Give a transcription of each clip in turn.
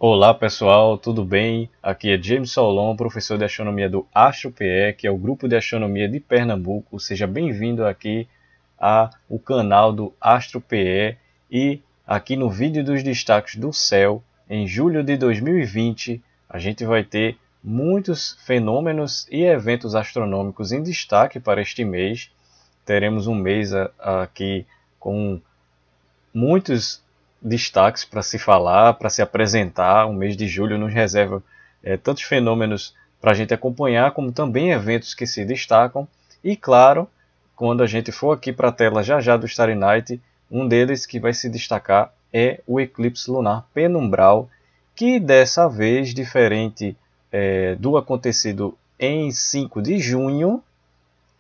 Olá pessoal, tudo bem? Aqui é James Solon, professor de astronomia do AstroPE, que é o grupo de astronomia de Pernambuco. Seja bem-vindo aqui ao canal do AstroPE e aqui no vídeo dos destaques do céu, em julho de 2020, a gente vai ter muitos fenômenos e eventos astronômicos em destaque para este mês. Teremos um mês aqui com muitos destaques para se falar, para se apresentar. O mês de julho nos reserva tantos fenômenos para a gente acompanhar, como também eventos que se destacam. E claro, quando a gente for aqui para a tela já já do Starry Night, um deles que vai se destacar é o eclipse lunar penumbral, que dessa vez, diferente do acontecido em 5 de junho,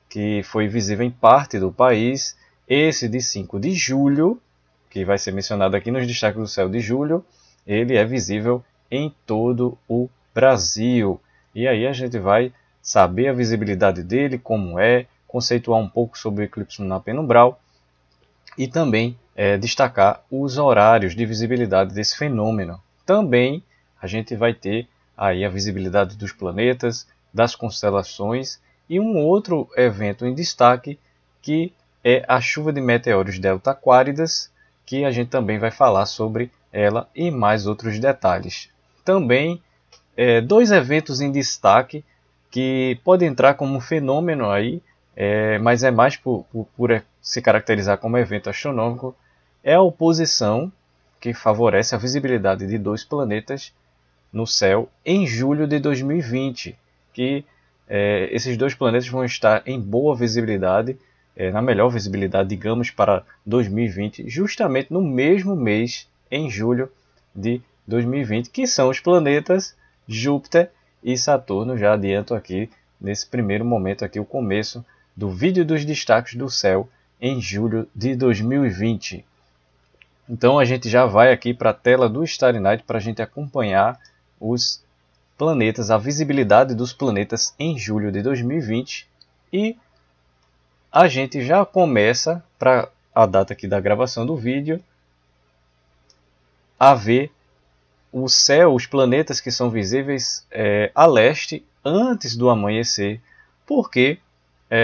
que foi visível em parte do país, esse de 5 de julho, que vai ser mencionado aqui nos destaques do céu de julho, ele é visível em todo o Brasil. E aí a gente vai saber a visibilidade dele, como é, conceituar um pouco sobre o eclipse lunar penumbral e também destacar os horários de visibilidade desse fenômeno. Também a gente vai ter aí a visibilidade dos planetas, das constelações e um outro evento em destaque que é a chuva de meteoros Delta Aquáridas, que a gente também vai falar sobre ela e mais outros detalhes. Também dois eventos em destaque que podem entrar como um fenômeno aí, mas é mais por se caracterizar como evento astronômico, é a oposição que favorece a visibilidade de dois planetas no céu em julho de 2020, que esses dois planetas vão estar em boa visibilidade, na melhor visibilidade, digamos, para 2020, justamente no mesmo mês, em julho de 2020, que são os planetas Júpiter e Saturno. Já adianto aqui, nesse primeiro momento, aqui o começo do vídeo dos destaques do céu em julho de 2020. Então a gente já vai aqui para a tela do Starry Night para a gente acompanhar os planetas, a visibilidade dos planetas em julho de 2020 e a gente já começa, para a data aqui da gravação do vídeo, a ver o céu, os planetas que são visíveis a leste antes do amanhecer, porque,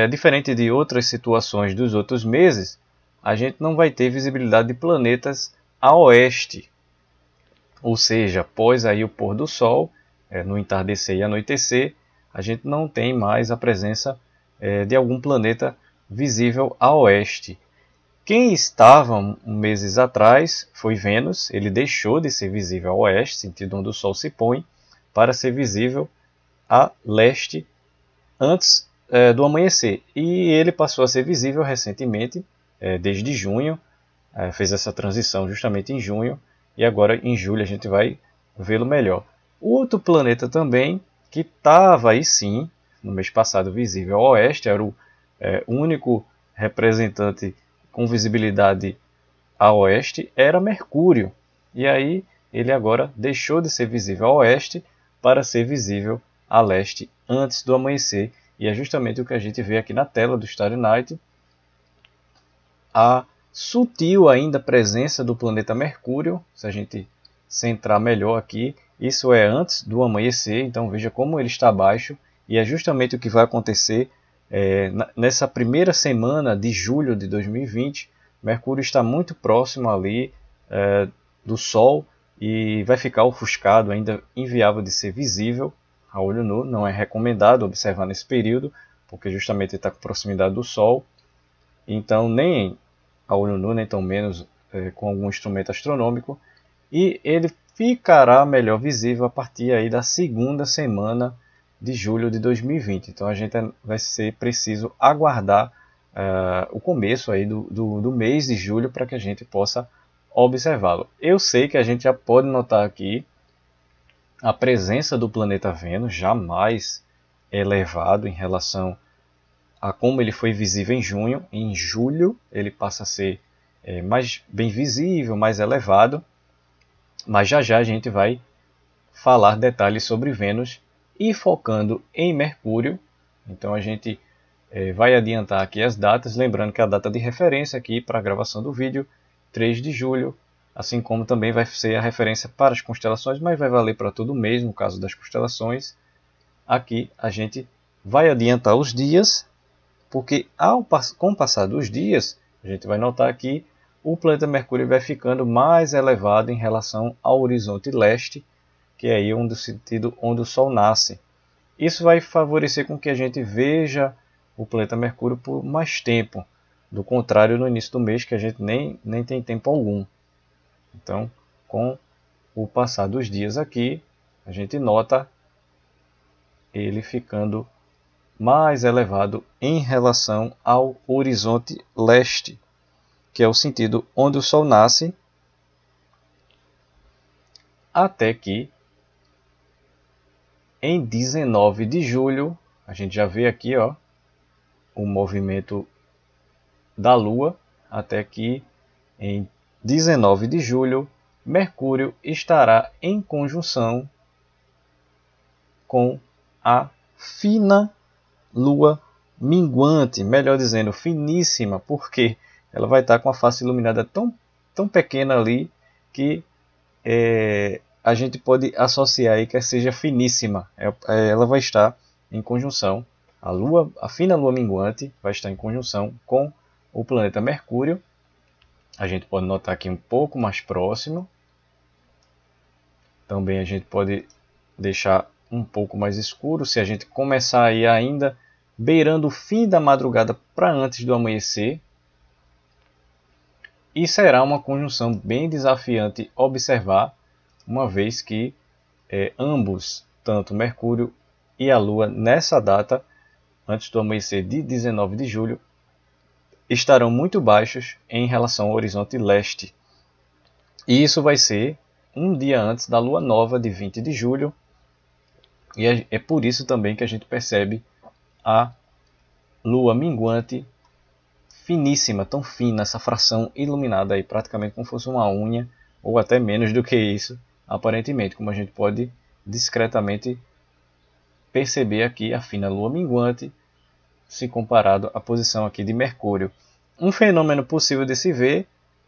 diferente de outras situações dos outros meses, a gente não vai ter visibilidade de planetas a oeste, ou seja, após aí o pôr do sol, no entardecer e anoitecer, a gente não tem mais a presença de algum planeta visível a oeste. Quem estava meses atrás foi Vênus. Ele deixou de ser visível a oeste, sentido onde o Sol se põe, para ser visível a leste antes do amanhecer. E ele passou a ser visível recentemente, desde junho, fez essa transição justamente em junho, e agora em julho a gente vai vê-lo melhor. O outro planeta também, que estava aí sim, no mês passado visível a oeste, era o único representante com visibilidade a oeste, era Mercúrio. E aí ele agora deixou de ser visível a oeste para ser visível a leste antes do amanhecer. E é justamente o que a gente vê aqui na tela do Starry Night. A sutil ainda presença do planeta Mercúrio, se a gente centrar melhor aqui, isso é antes do amanhecer, então veja como ele está baixo, e é justamente o que vai acontecer nessa primeira semana de julho de 2020. Mercúrio está muito próximo ali do Sol e vai ficar ofuscado, ainda inviável de ser visível a olho nu. Não é recomendado observar nesse período, porque justamente ele está com proximidade do Sol, então nem a olho nu, nem tão menos com algum instrumento astronômico, e ele ficará melhor visível a partir aí da segunda semana de julho de 2020. Então a gente vai ser preciso aguardar o começo aí do mês de julho para que a gente possa observá-lo. Eu sei que a gente já pode notar aqui a presença do planeta Vênus já mais elevado em relação a como ele foi visível em junho. Em julho ele passa a ser mais bem visível, mais elevado, mas já já a gente vai falar detalhes sobre Vênus e focando em Mercúrio. Então a gente vai adiantar aqui as datas, lembrando que a data de referência aqui para a gravação do vídeo, 3 de julho, assim como também vai ser a referência para as constelações, mas vai valer para todo mês no caso das constelações. Aqui a gente vai adiantar os dias, porque com o passar dos dias, a gente vai notar que o planeta Mercúrio vai ficando mais elevado em relação ao horizonte leste, que é aí onde o sentido onde o Sol nasce. Isso vai favorecer com que a gente veja o planeta Mercúrio por mais tempo, do contrário no início do mês, que a gente nem tem tempo algum. Então, com o passar dos dias aqui, a gente nota ele ficando mais elevado em relação ao horizonte leste, que é o sentido onde o Sol nasce, até que em 19 de julho, a gente já vê aqui o movimento da Lua, até que em 19 de julho, Mercúrio estará em conjunção com a fina Lua minguante, melhor dizendo, finíssima, porque ela vai estar com a face iluminada tão pequena ali que a gente pode associar aí que seja finíssima. Ela vai estar em conjunção, a fina Lua minguante vai estar em conjunção com o planeta Mercúrio. A gente pode notar aqui um pouco mais próximo. Também a gente pode deixar um pouco mais escuro se a gente começar aí ainda beirando o fim da madrugada para antes do amanhecer. E será uma conjunção bem desafiante observar, uma vez que ambos, tanto Mercúrio e a Lua, nessa data, antes do amanhecer de 19 de julho, estarão muito baixos em relação ao horizonte leste. E isso vai ser um dia antes da Lua Nova de 20 de julho. E é por isso também que a gente percebe a Lua minguante finíssima, tão fina, essa fração iluminada aí, praticamente como se fosse uma unha, ou até menos do que isso, aparentemente, como a gente pode discretamente perceber aqui a fina Lua minguante, se comparado à posição aqui de Mercúrio. Um fenômeno possível de se ver,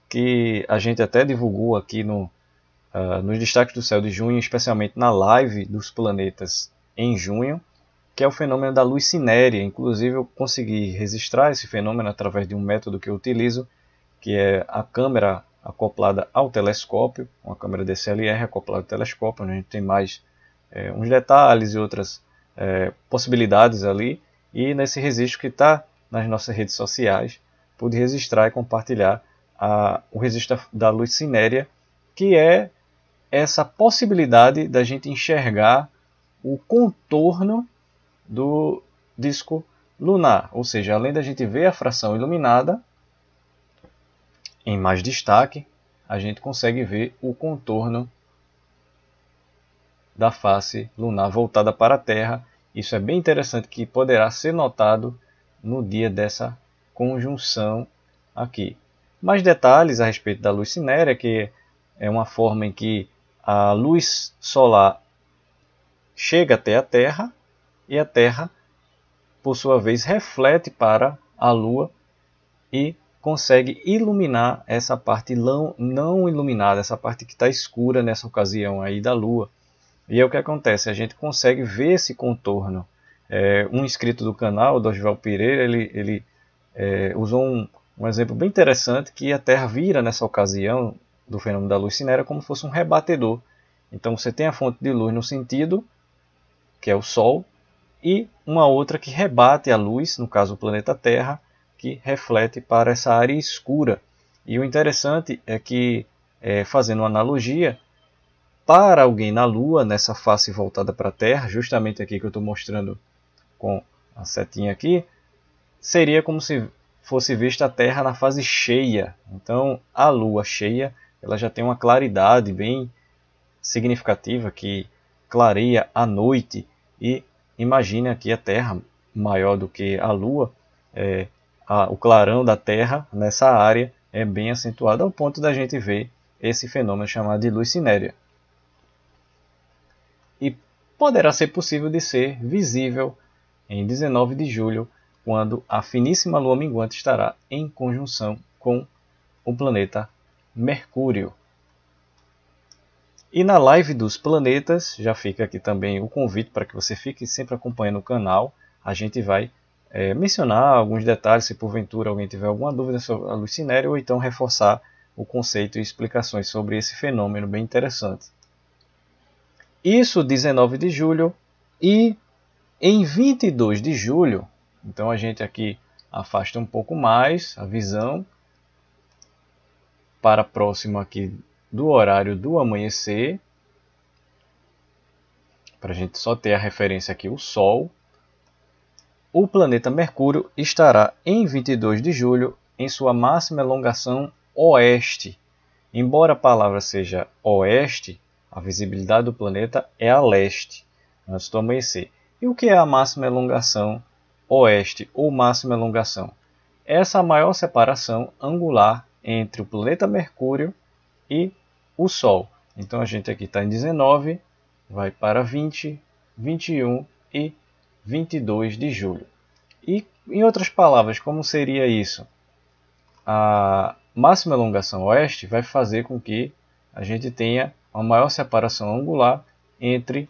que a gente até divulgou aqui nos destaques do céu de junho, especialmente na live dos planetas em junho, que é o fenômeno da luz cinérea. Inclusive eu consegui registrar esse fenômeno através de um método que eu utilizo, que é a câmera acoplada ao telescópio, uma câmera DSLR acoplada ao telescópio, onde a gente tem mais uns detalhes e outras possibilidades ali. E nesse registro que está nas nossas redes sociais, pude registrar e compartilhar o registro da luz cinérea, que é essa possibilidade da gente enxergar o contorno do disco lunar, ou seja, além da gente ver a fração iluminada em mais destaque, a gente consegue ver o contorno da face lunar voltada para a Terra. Isso é bem interessante, que poderá ser notado no dia dessa conjunção aqui. Mais detalhes a respeito da luz cinérea, que é uma forma em que a luz solar chega até a Terra e a Terra, por sua vez, reflete para a Lua e consegue iluminar essa parte não iluminada, essa parte que está escura nessa ocasião aí da Lua. E é o que acontece, a gente consegue ver esse contorno. Um inscrito do canal, Dorival Pereira, ele usou um exemplo bem interessante, que a Terra vira nessa ocasião do fenômeno da luz cinérea como se fosse um rebatedor. Então você tem a fonte de luz no sentido, que é o Sol, e uma outra que rebate a luz, no caso o planeta Terra, que reflete para essa área escura. E o interessante é que, fazendo uma analogia, para alguém na Lua, nessa face voltada para a Terra, justamente aqui que eu estou mostrando com a setinha aqui, seria como se fosse vista a Terra na fase cheia. Então a Lua cheia, ela já tem uma claridade bem significativa, que clareia a noite. E imagine aqui a Terra maior do que a Lua, o clarão da Terra nessa área é bem acentuado, ao ponto da gente ver esse fenômeno chamado de luz cinérea. E poderá ser possível de ser visível em 19 de julho, quando a finíssima Lua minguante estará em conjunção com o planeta Mercúrio. E na live dos planetas, já fica aqui também o convite para que você fique sempre acompanhando o canal. A gente vai mencionar alguns detalhes, se porventura alguém tiver alguma dúvida sobre a luz cinérea, ou então reforçar o conceito e explicações sobre esse fenômeno bem interessante. Isso 19 de julho e em 22 de julho, então a gente aqui afasta um pouco mais a visão para próximo aqui do horário do amanhecer, para a gente só ter a referência aqui, o Sol. O planeta Mercúrio estará em 22 de julho em sua máxima elongação oeste. Embora a palavra seja oeste, a visibilidade do planeta é a leste, antes do amanhecer. E o que é a máxima elongação oeste ou máxima elongação? Essa é a maior separação angular entre o planeta Mercúrio e o Sol. Então a gente aqui está em 19, vai para 20, 21 e 22 de julho. E, em outras palavras, como seria isso? A máxima elongação oeste vai fazer com que a gente tenha uma maior separação angular entre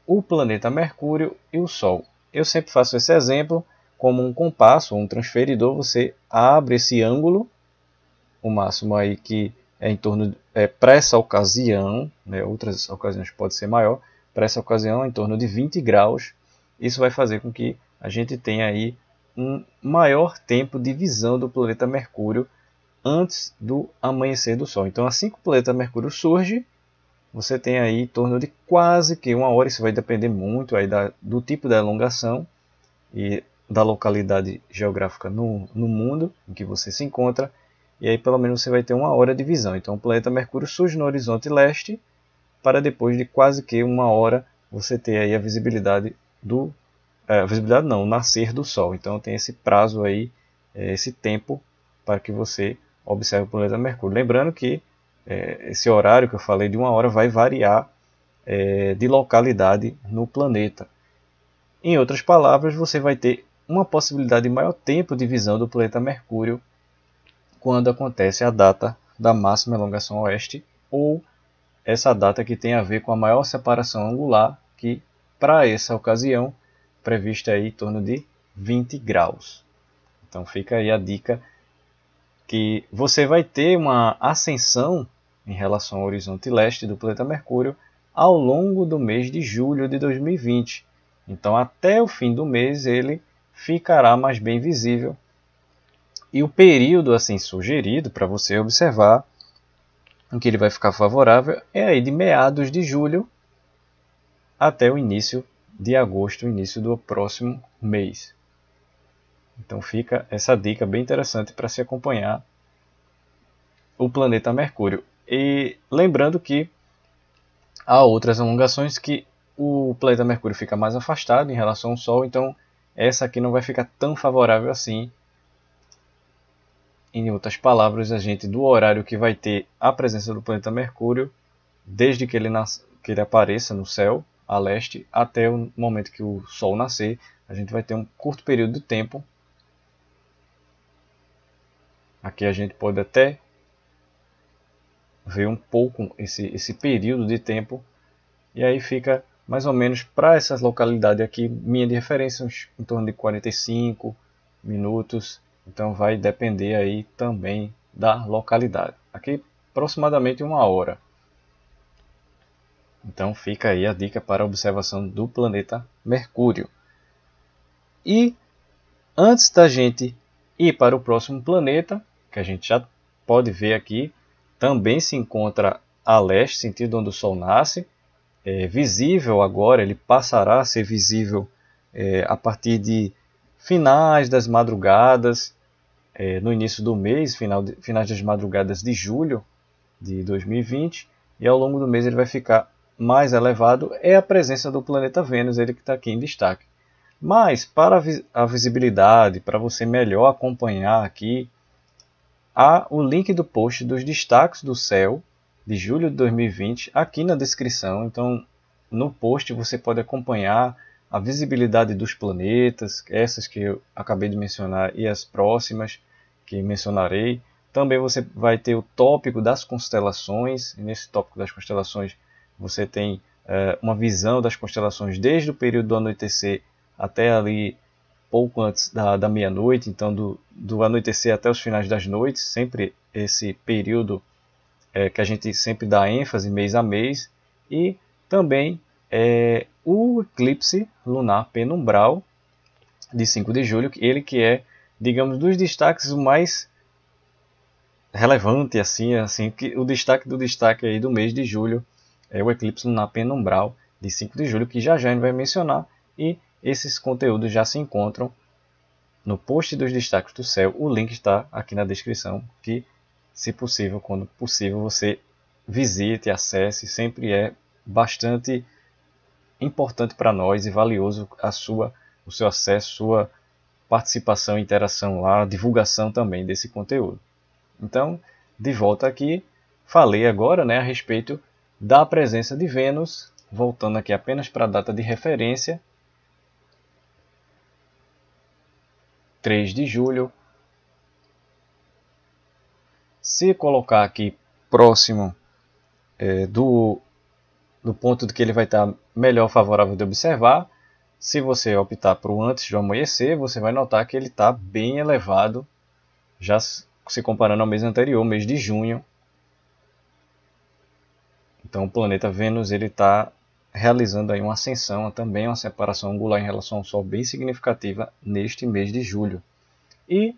o planeta Mercúrio e o Sol. Eu sempre faço esse exemplo como um compasso ou um transferidor. Você abre esse ângulo, o máximo aí que é em torno, para essa ocasião, né, outras ocasiões pode ser maior, para essa ocasião em torno de 20 graus. Isso vai fazer com que a gente tenha aí um maior tempo de visão do planeta Mercúrio antes do amanhecer do Sol. Então, assim que o planeta Mercúrio surge, você tem aí em torno de quase que uma hora. Isso vai depender muito aí do tipo da elongação e da localidade geográfica no mundo em que você se encontra. E aí pelo menos você vai ter uma hora de visão. Então o planeta Mercúrio surge no horizonte leste, para depois de quase que uma hora você ter aí a visibilidade do... visibilidade não, o nascer do Sol. Então tem esse prazo aí, esse tempo para que você observe o planeta Mercúrio. Lembrando que esse horário que eu falei de uma hora vai variar de localidade no planeta. Em outras palavras, você vai ter uma possibilidade de maior tempo de visão do planeta Mercúrio quando acontece a data da máxima elongação oeste, ou essa data que tem a ver com a maior separação angular, que para essa ocasião prevista aí em torno de 20 graus. Então fica aí a dica que você vai ter uma ascensão em relação ao horizonte leste do planeta Mercúrio ao longo do mês de julho de 2020. Então até o fim do mês ele ficará mais bem visível. E o período assim sugerido para você observar, em que ele vai ficar favorável, é aí de meados de julho até o início de agosto, o início do próximo mês. Então fica essa dica bem interessante para se acompanhar o planeta Mercúrio. E lembrando que há outras alongações que o planeta Mercúrio fica mais afastado em relação ao Sol, então essa aqui não vai ficar tão favorável assim. Em outras palavras, a gente do horário que vai ter a presença do planeta Mercúrio, desde que ele apareça no céu a leste até o momento que o Sol nascer, a gente vai ter um curto período de tempo. Aqui a gente pode até ver um pouco esse período de tempo, e aí fica mais ou menos para essas localidades aqui, minha de referência, em torno de 45 minutos. Então vai depender aí também da localidade. Aqui aproximadamente uma hora. Então fica aí a dica para a observação do planeta Mercúrio. E antes da gente ir para o próximo planeta, que a gente já pode ver aqui, também se encontra a leste, sentido onde o Sol nasce. Visível agora, ele passará a ser visível a partir de finais das madrugadas, no início do mês, finais das madrugadas de julho de 2020, e ao longo do mês ele vai ficar mais elevado. É a presença do planeta Vênus, ele que está aqui em destaque. Mas para a visibilidade, para você melhor acompanhar aqui, há o link do post dos destaques do céu de julho de 2020 aqui na descrição. Então no post você pode acompanhar a visibilidade dos planetas, essas que eu acabei de mencionar e as próximas que mencionarei. Também você vai ter o tópico das constelações, e nesse tópico das constelações você tem uma visão das constelações desde o período do anoitecer até ali pouco antes da meia-noite, então do anoitecer até os finais das noites, sempre esse período que a gente sempre dá ênfase mês a mês, e também o eclipse lunar penumbral de 5 de julho, ele que é, digamos, dos destaques o mais relevante, assim que o destaque do destaque aí do mês de julho é o eclipse lunar penumbral de 5 de julho, que já a gente vai mencionar, e esses conteúdos já se encontram no post dos destaques do céu. O link está aqui na descrição, que se possível, quando possível, você visite, acesse, sempre é bastante importante para nós e valioso o seu acesso, sua participação, interação lá, divulgação também desse conteúdo. Então, de volta aqui, falei agora, né, a respeito da presença de Vênus, voltando aqui apenas para a data de referência, 3 de julho. Se colocar aqui próximo do ponto de que ele vai estar melhor favorável de observar, se você optar por antes do amanhecer, você vai notar que ele está bem elevado, já se comparando ao mês anterior, mês de junho. Então o planeta Vênus está realizando aí uma ascensão, também uma separação angular em relação ao Sol bem significativa neste mês de julho. E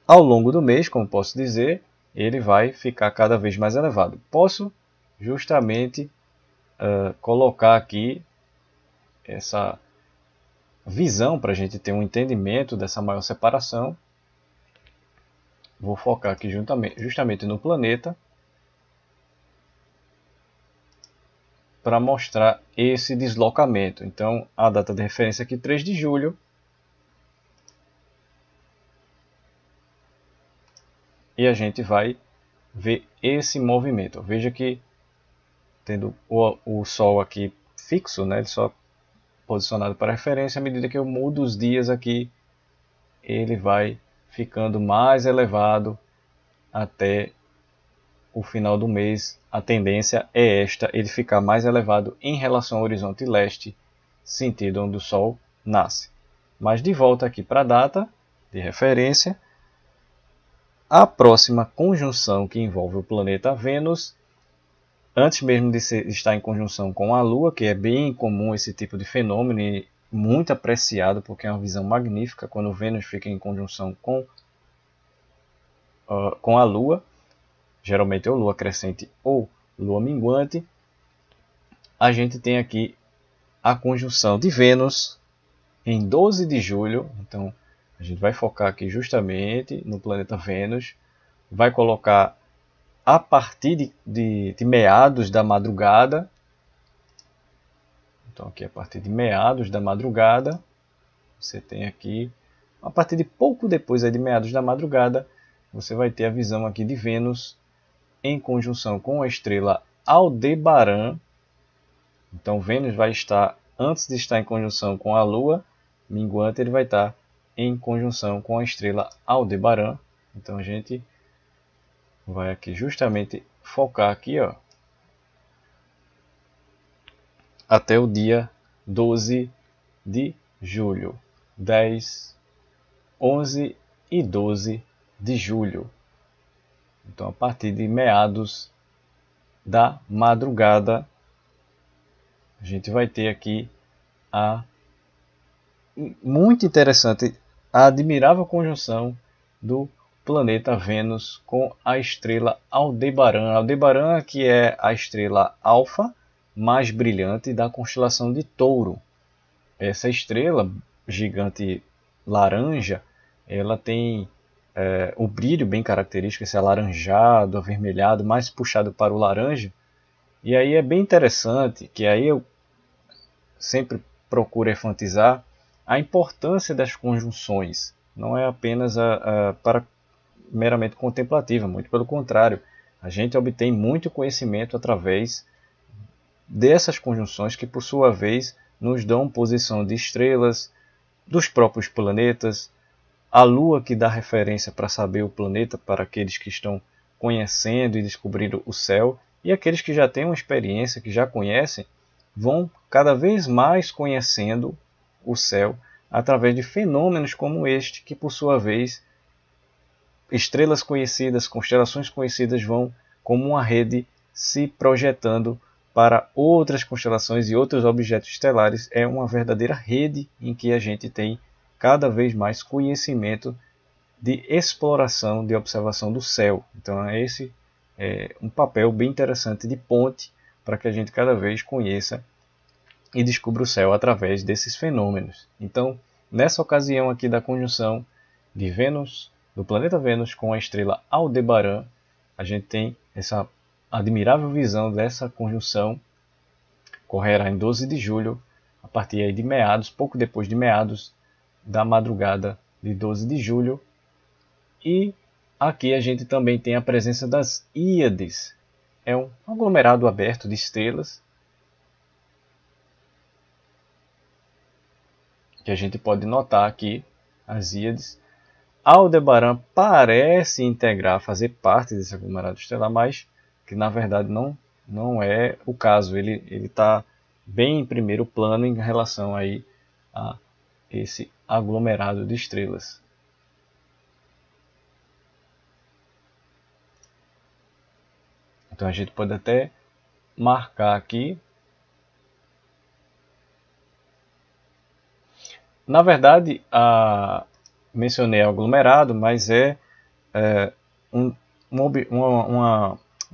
ao longo do mês, como posso dizer, ele vai ficar cada vez mais elevado. Posso justamente colocar aqui essa visão para a gente ter um entendimento dessa maior separação. Vou focar aqui justamente no planeta para mostrar esse deslocamento. Então, a data de referência aqui, 3 de julho. E a gente vai ver esse movimento. Veja que tendo o Sol aqui fixo, né, ele só posicionado para referência, à medida que eu mudo os dias aqui, ele vai ficando mais elevado até o final do mês. A tendência é esta, ele ficar mais elevado em relação ao horizonte leste, sentido onde o Sol nasce. Mas de volta aqui para a data de referência, a próxima conjunção que envolve o planeta Vênus, antes mesmo de estar em conjunção com a Lua, que é bem comum esse tipo de fenômeno e muito apreciado, porque é uma visão magnífica quando Vênus fica em conjunção com a Lua, geralmente é Lua crescente ou Lua minguante. A gente tem aqui a conjunção de Vênus em 12 de julho, então a gente vai focar aqui justamente no planeta Vênus, vai colocar a partir de meados da madrugada. Então aqui a partir de meados da madrugada, você tem aqui, a partir de pouco depois de meados da madrugada, você vai ter a visão aqui de Vênus em conjunção com a estrela Aldebaran. Então Vênus vai estar, antes de estar em conjunção com a Lua minguante, ele vai estar em conjunção com a estrela Aldebaran. Então a gente vai aqui justamente focar aqui, ó, até o dia 12 de julho. 10, 11 e 12 de julho. Então, a partir de meados da madrugada, a gente vai ter aqui muito interessante, a admirável conjunção do planeta Vênus com a estrela Aldebaran. Aldebaran, que é a estrela alfa mais brilhante da constelação de Touro. Essa estrela gigante laranja, ela tem o brilho bem característico, esse alaranjado, avermelhado, mais puxado para o laranja. E aí é bem interessante, que aí eu sempre procuro enfatizar a importância das conjunções. Não é apenas para meramente contemplativa, muito pelo contrário. A gente obtém muito conhecimento através dessas conjunções que, por sua vez, nos dão posição de estrelas, dos próprios planetas, a Lua que dá referência para saber o planeta para aqueles que estão conhecendo e descobrindo o céu, e aqueles que já têm uma experiência, que já conhecem, vão cada vez mais conhecendo o céu através de fenômenos como este, que por sua vez estrelas conhecidas, constelações conhecidas vão como uma rede se projetando para outras constelações e outros objetos estelares. É uma verdadeira rede em que a gente tem cada vez mais conhecimento de exploração, de observação do céu. Então esse é um papel bem interessante de ponte para que a gente cada vez conheça e descubra o céu através desses fenômenos. Então, nessa ocasião aqui da conjunção de Vênus, do planeta Vênus com a estrela Aldebaran, a gente tem essa admirável visão dessa conjunção. Correrá em 12 de julho, a partir aí de meados, pouco depois de meados da madrugada de 12 de julho. E aqui a gente também tem a presença das Íades. É um aglomerado aberto de estrelas que a gente pode notar aqui, as Íades. Aldebaran parece integrar, fazer parte desse aglomerado estelar, mas que na verdade não é o caso. Ele está bem em primeiro plano em relação aí a esse aglomerado de estrelas. Então a gente pode até marcar aqui. Na verdade, mencionei aglomerado, mas um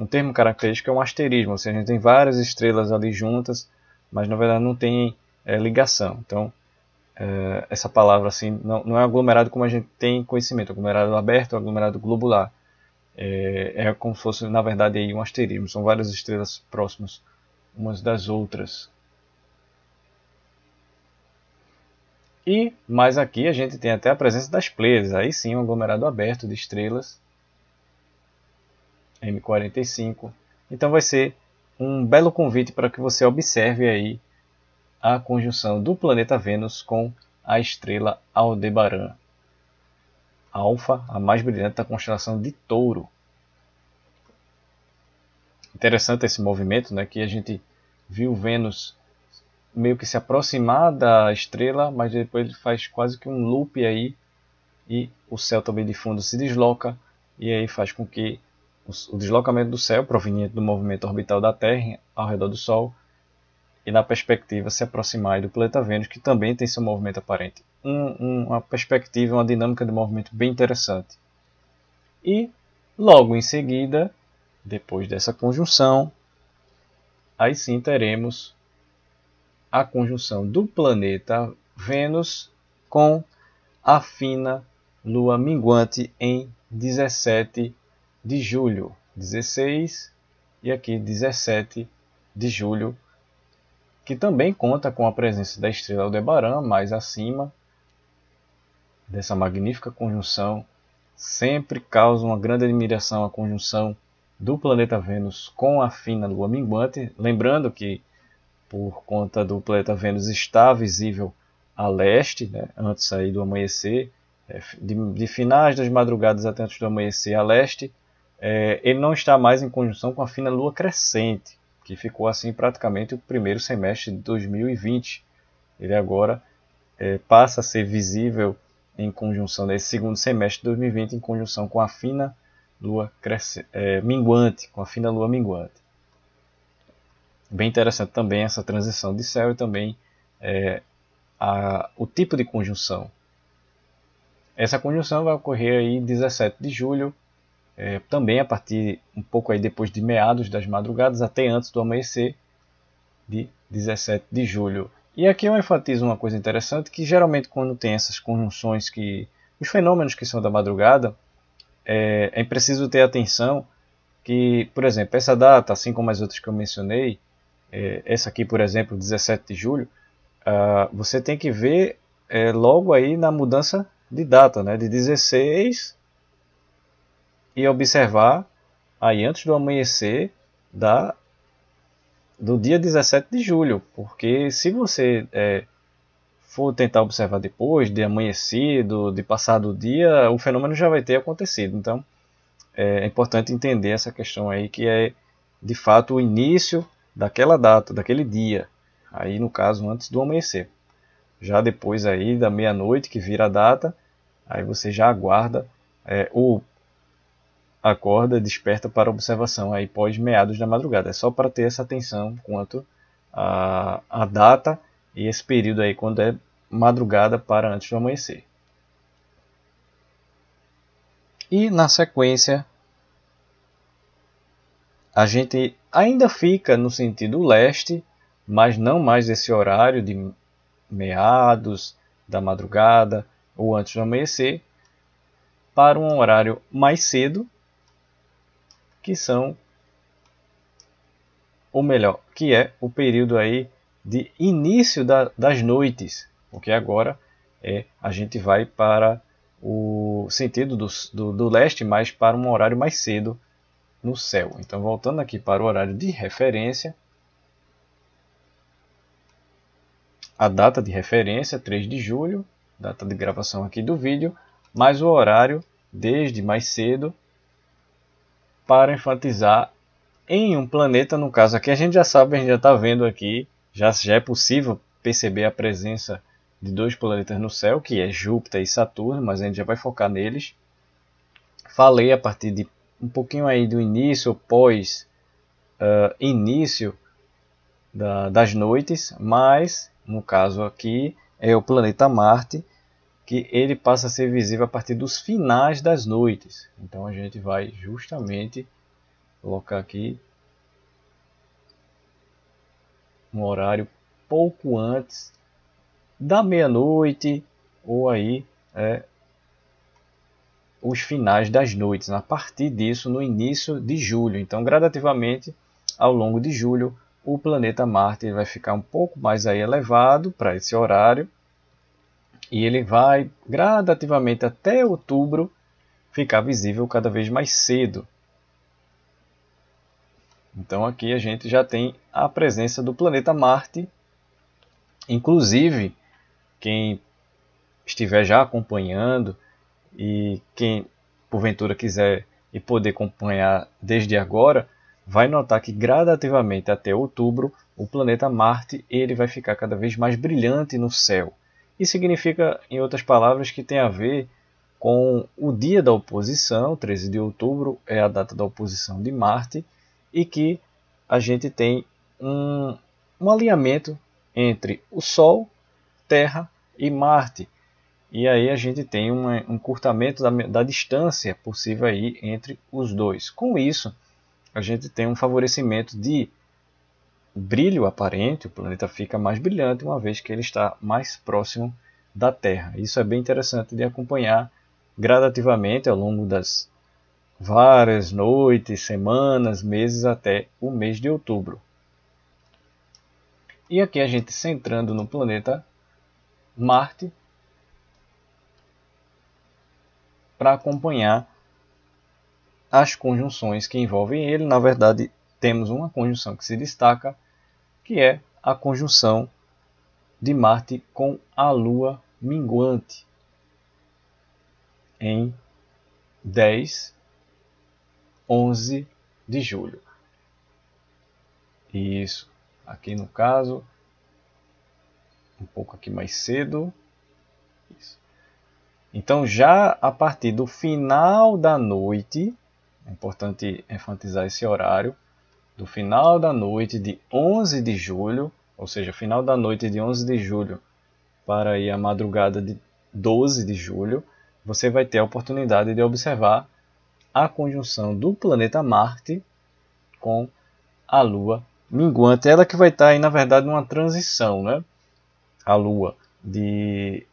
termo característico é um asterismo, ou seja, a gente tem várias estrelas ali juntas, mas na verdade não tem ligação. Então, essa palavra assim não é aglomerado como a gente tem conhecimento, aglomerado aberto, aglomerado globular. É como se fosse, na verdade, aí um asterismo. São várias estrelas próximas umas das outras. E mais aqui a gente tem até a presença das Pleiades. Aí sim, um aglomerado aberto de estrelas. M45. Então vai ser um belo convite para que você observe aí a conjunção do planeta Vênus com a estrela Aldebaran. Alfa, a mais brilhante da constelação de Touro. Interessante esse movimento, né, que a gente viu Vênus meio que se aproximar da estrela, mas depois ele faz quase que um loop aí, e o céu também de fundo se desloca, e aí faz com que o deslocamento do céu, proveniente do movimento orbital da Terra ao redor do Sol, e na perspectiva se aproximar do planeta Vênus, que também tem seu movimento aparente. Uma perspectiva, uma dinâmica de movimento bem interessante. E logo em seguida, depois dessa conjunção, aí sim teremos a conjunção do planeta Vênus com a fina lua minguante em 17 de julho. 16 e aqui 17 de julho, que também conta com a presença da estrela Aldebaran mais acima dessa magnífica conjunção. Sempre causa uma grande admiração a conjunção do planeta Vênus com a fina lua minguante. Lembrando que, por conta do planeta Vênus estar visível a leste, né, antes aí do amanhecer, de finais das madrugadas até antes do amanhecer a leste, ele não está mais em conjunção com a fina lua crescente, que ficou assim praticamente o primeiro semestre de 2020. Ele agora passa a ser visível em conjunção nesse segundo semestre de 2020, em conjunção com a fina lua minguante, com a fina lua minguante. Bem interessante também essa transição de céu e também o tipo de conjunção. Essa conjunção vai ocorrer aí 17 de julho, também a partir um pouco aí depois de meados das madrugadas até antes do amanhecer de 17 de julho. E aqui eu enfatizo uma coisa interessante, que geralmente quando tem essas conjunções, os fenômenos que são da madrugada, é preciso ter atenção que, por exemplo, essa data, assim como as outras que eu mencionei, essa aqui, por exemplo, 17 de julho, você tem que ver logo aí na mudança de data, né, de 16, e observar aí antes do amanhecer do dia 17 de julho, porque se você for tentar observar depois, de amanhecido, de passado o dia, o fenômeno já vai ter acontecido. Então, é importante entender essa questão aí, que é, de fato, o início daquela data, daquele dia. Aí, no caso, antes do amanhecer. Já depois aí da meia-noite, que vira a data, aí você já aguarda, ou acorda, desperta para observação aí pós meados da madrugada. É só para ter essa atenção quanto a data e esse período aí quando é madrugada para antes do amanhecer. E na sequência, a gente ainda fica no sentido leste, mas não mais esse horário de meados da madrugada ou antes do amanhecer, para um horário mais cedo, que são, ou melhor, que é o período aí de início das noites, porque agora a gente vai para o sentido do leste, mas para um horário mais cedo no céu. Então, voltando aqui para o horário de referência, a data de referência, 3 de julho, data de gravação aqui do vídeo, mais o horário desde mais cedo para enfatizar em um planeta. No caso aqui a gente já sabe, a gente já está vendo aqui, já é possível perceber a presença de 2 planetas no céu, que é Júpiter e Saturno, mas a gente já vai focar neles. Falei a partir de um pouquinho aí do início, pós início das noites, mas no caso aqui é o planeta Marte, que ele passa a ser visível a partir dos finais das noites. Então a gente vai justamente colocar aqui um horário pouco antes da meia-noite, ou aí os finais das noites, a partir disso no início de julho. Então gradativamente ao longo de julho o planeta Marte vai ficar um pouco mais aí elevado para esse horário, e ele vai gradativamente até outubro ficar visível cada vez mais cedo. Então aqui a gente já tem a presença do planeta Marte. Inclusive, quem estiver já acompanhando e quem porventura quiser e poder acompanhar desde agora, vai notar que gradativamente até outubro o planeta Marte ele vai ficar cada vez mais brilhante no céu. Isso significa, em outras palavras, que tem a ver com o dia da oposição. 13 de outubro é a data da oposição de Marte, e que a gente tem um alinhamento entre o Sol, Terra e Marte. E aí a gente tem um encurtamento da distância possível aí entre os dois. Com isso, a gente tem um favorecimento de brilho aparente, o planeta fica mais brilhante uma vez que ele está mais próximo da Terra. Isso é bem interessante de acompanhar gradativamente ao longo das várias noites, semanas, meses até o mês de outubro. E aqui a gente centrando no planeta Marte para acompanhar as conjunções que envolvem ele. Na verdade, temos uma conjunção que se destaca, que é a conjunção de Marte com a Lua minguante em 10, 11 de julho. Isso, aqui no caso, um pouco aqui mais cedo. Isso. Então, já a partir do final da noite, é importante enfatizar esse horário, do final da noite de 11 de julho, ou seja, final da noite de 11 de julho para aí a madrugada de 12 de julho, você vai ter a oportunidade de observar a conjunção do planeta Marte com a Lua minguante. Ela que vai estar aí, na verdade, numa transição, né? A Lua de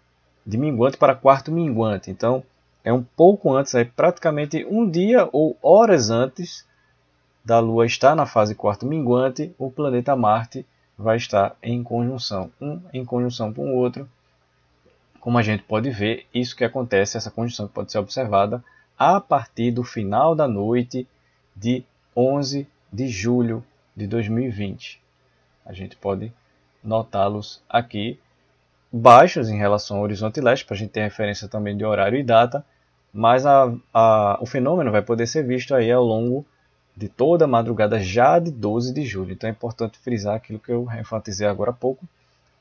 minguante para quarto minguante. Então, é um pouco antes, aí, praticamente um dia ou horas antes da Lua estar na fase quarto minguante, o planeta Marte vai estar em conjunção, em conjunção com o outro. Como a gente pode ver, isso que acontece, essa conjunção pode ser observada a partir do final da noite de 11 de julho de 2020. A gente pode notá-los aqui. baixos em relação ao horizonte leste, para a gente ter referência também de horário e data, mas o fenômeno vai poder ser visto aí ao longo de toda a madrugada já de 12 de julho. Então é importante frisar aquilo que eu enfatizei agora há pouco,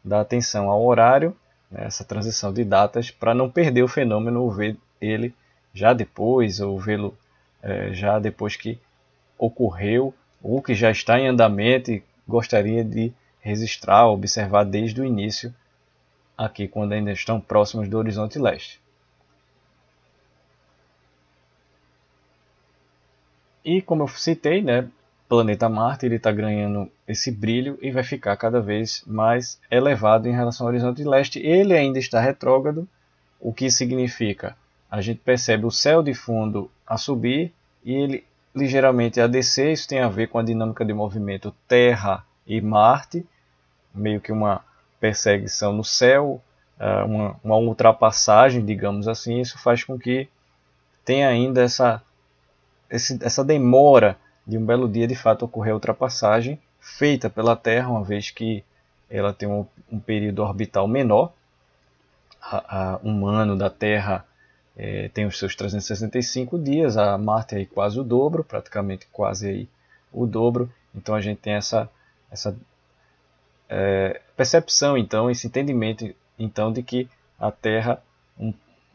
dar atenção ao horário, né, essa transição de datas, para não perder o fenômeno ou ver ele já depois, ou vê-lo já depois que ocorreu, ou que já está em andamento e gostaria de registrar, observar desde o início, aqui quando ainda estão próximos do horizonte leste. E como eu citei, né, planeta Marte está ganhando esse brilho e vai ficar cada vez mais elevado em relação ao horizonte leste. Ele ainda está retrógrado, o que significa a gente percebe o céu de fundo a subir e ele ligeiramente a descer. Isso tem a ver com a dinâmica de movimento Terra e Marte, meio que uma perseguição no céu, uma ultrapassagem, digamos assim. Isso faz com que tenha ainda essa demora de um belo dia de fato ocorrer a ultrapassagem feita pela Terra, uma vez que ela tem um período orbital menor. Um ano da Terra tem os seus 365 dias, a Marte aí quase o dobro, praticamente quase aí o dobro. Então a gente tem essa percepção, então, esse entendimento então de que a Terra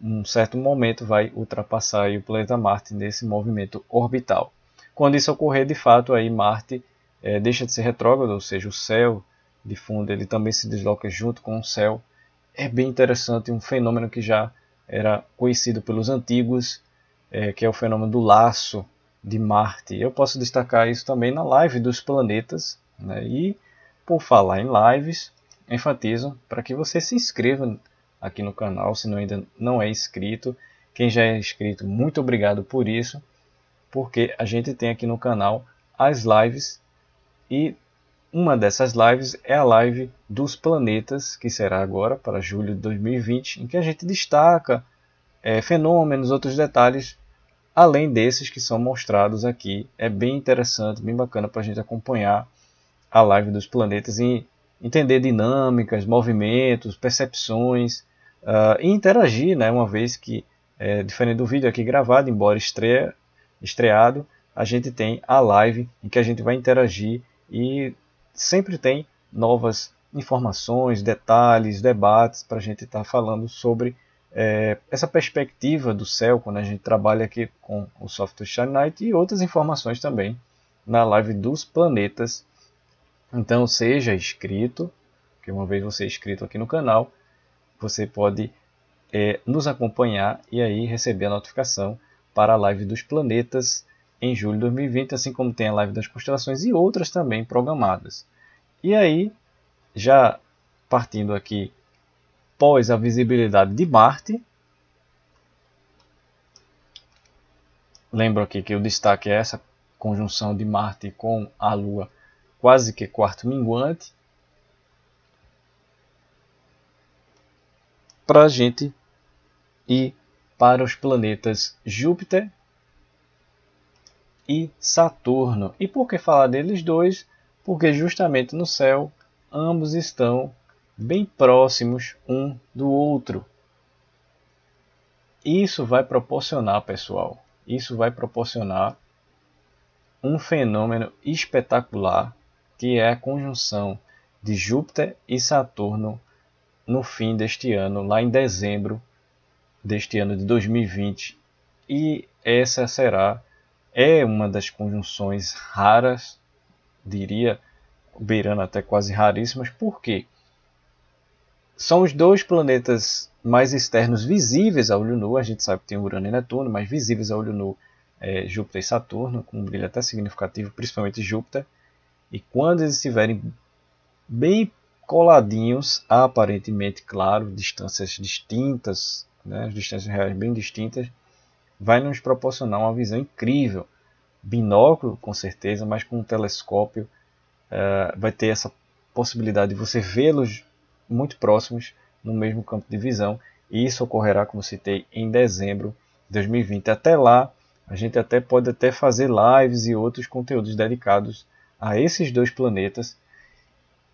um certo momento vai ultrapassar aí o planeta Marte nesse movimento orbital. Quando isso ocorrer, de fato, aí Marte deixa de ser retrógrado, ou seja, o céu de fundo ele também se desloca junto com o céu. É bem interessante, um fenômeno que já era conhecido pelos antigos, que é o fenômeno do laço de Marte. Eu posso destacar isso também na live dos planetas, né? E por falar em lives, enfatizo para que você se inscreva aqui no canal, se ainda não é inscrito. Quem já é inscrito, muito obrigado por isso, porque a gente tem aqui no canal as lives e uma dessas lives é a live dos planetas, que será agora para julho de 2020, em que a gente destaca fenômenos, outros detalhes, além desses que são mostrados aqui. É bem interessante, bem bacana para a gente acompanhar a live dos planetas e entender dinâmicas, movimentos, percepções e interagir, né, uma vez que, diferente do vídeo aqui gravado, embora estreado, a gente tem a live em que a gente vai interagir e sempre tem novas informações, detalhes, debates para a gente estar falando sobre essa perspectiva do céu quando a gente trabalha aqui com o software Shine e outras informações também na live dos planetas. Então seja inscrito, porque uma vez você é inscrito aqui no canal, você pode nos acompanhar e aí receber a notificação para a live dos planetas em julho de 2020, assim como tem a live das constelações e outras também programadas. E aí, já partindo aqui pós a visibilidade de Marte, lembro aqui que o destaque é essa conjunção de Marte com a Lua, quase que quarto minguante, para a gente ir para os planetas Júpiter e Saturno. E por que falar deles dois? Porque justamente no céu ambos estão bem próximos um do outro. Isso vai proporcionar, pessoal, isso vai proporcionar um fenômeno espetacular, que é a conjunção de Júpiter e Saturno no fim deste ano, lá em dezembro deste ano de 2020. E essa é uma das conjunções raras, diria, beirando até quase raríssimas. Por quê? São os dois planetas mais externos visíveis a olho nu. A gente sabe que tem Urano e Netuno, mas visíveis a olho nu Júpiter e Saturno, com um brilho até significativo, principalmente Júpiter. E quando eles estiverem bem coladinhos, aparentemente, claro, distâncias distintas, né, distâncias reais bem distintas, vai nos proporcionar uma visão incrível. Binóculo, com certeza, mas com um telescópio vai ter essa possibilidade de você vê-los muito próximos no mesmo campo de visão. E isso ocorrerá, como citei, em dezembro de 2020. Até lá, a gente pode fazer lives e outros conteúdos dedicados a esses dois planetas.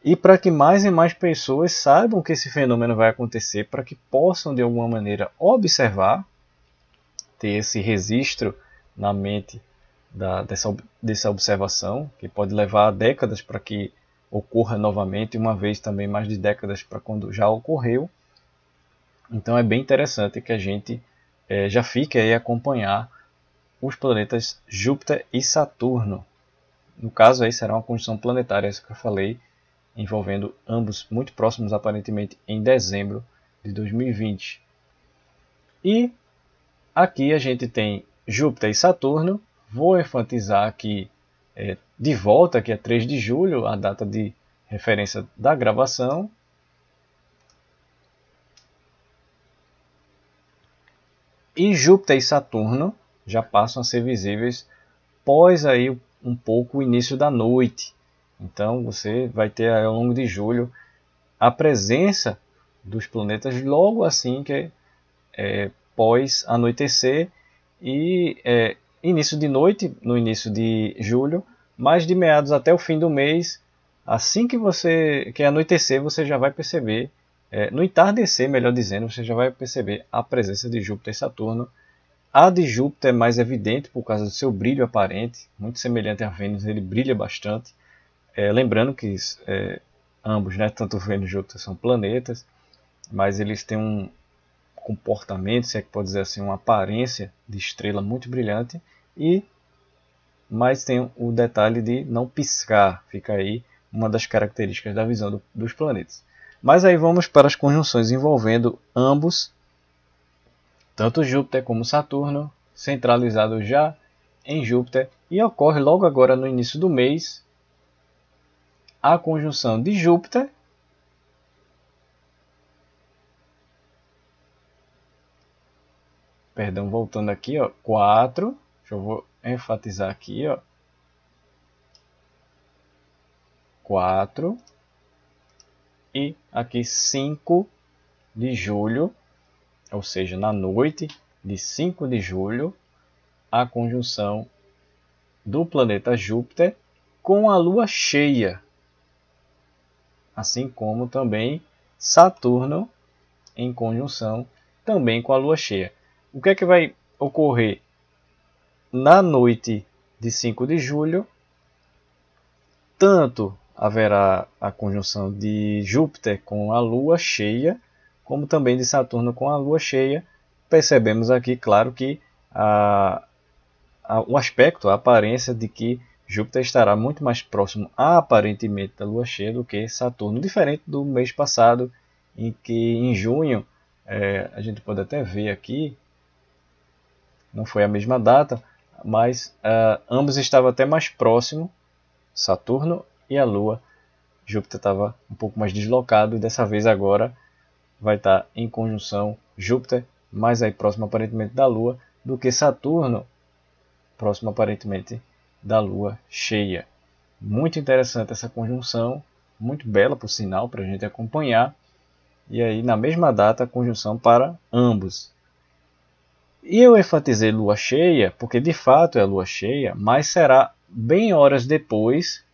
e para que mais e mais pessoas saibam que esse fenômeno vai acontecer, para que possam de alguma maneira observar, ter esse registro na mente dessa observação, que pode levar décadas para que ocorra novamente, uma vez também mais de décadas para quando já ocorreu. Então é bem interessante que a gente já fique aí a acompanhar os planetas Júpiter e Saturno. No caso aí será uma conjunção planetária, essa que eu falei, envolvendo ambos muito próximos aparentemente em dezembro de 2020. E aqui a gente tem Júpiter e Saturno. Vou enfatizar aqui de volta, que é 3 de julho, a data de referência da gravação. E Júpiter e Saturno já passam a ser visíveis pós aí um pouco o início da noite. Então você vai ter aí, ao longo de julho a presença dos planetas logo assim que pós anoitecer e início de noite, no início de julho, mas de meados até o fim do mês, assim que anoitecer, você já vai perceber, no entardecer, melhor dizendo, você já vai perceber a presença de Júpiter e Saturno. A de Júpiter é mais evidente por causa do seu brilho aparente, muito semelhante a Vênus, ele brilha bastante. Lembrando que ambos, né, tanto Vênus e Júpiter, são planetas, mas eles têm um comportamento, se é que pode dizer assim, uma aparência de estrela muito brilhante, mas tem o detalhe de não piscar, fica aí uma das características da visão dos planetas. Mas aí vamos para as conjunções envolvendo ambos, tanto Júpiter como Saturno, centralizado já em Júpiter, e ocorre logo agora no início do mês a conjunção de Júpiter voltando aqui, ó, 4, eu vou enfatizar aqui, ó, 4, e aqui 5 de julho, ou seja, na noite de 5 de julho, a conjunção do planeta Júpiter com a Lua cheia, assim como também Saturno em conjunção também com a Lua cheia. O que é que vai ocorrer na noite de 5 de julho? Tanto haverá a conjunção de Júpiter com a Lua cheia, como também de Saturno com a Lua cheia. Percebemos aqui, claro, que o aspecto, a aparência de que Júpiter estará muito mais próximo aparentemente da Lua cheia do que Saturno, diferente do mês passado, em que em junho, a gente pode até ver aqui, não foi a mesma data, mas ambos estavam até mais próximos, Saturno e a Lua. Júpiter estava um pouco mais deslocado e dessa vez agora vai estar em conjunção Júpiter, mais aí próximo aparentemente da Lua, do que Saturno, próximo aparentemente da Lua cheia. Muito interessante essa conjunção, muito bela por sinal para a gente acompanhar. E aí na mesma data a conjunção para ambos. E eu enfatizei lua cheia, porque de fato é a lua cheia, mas será bem horas depois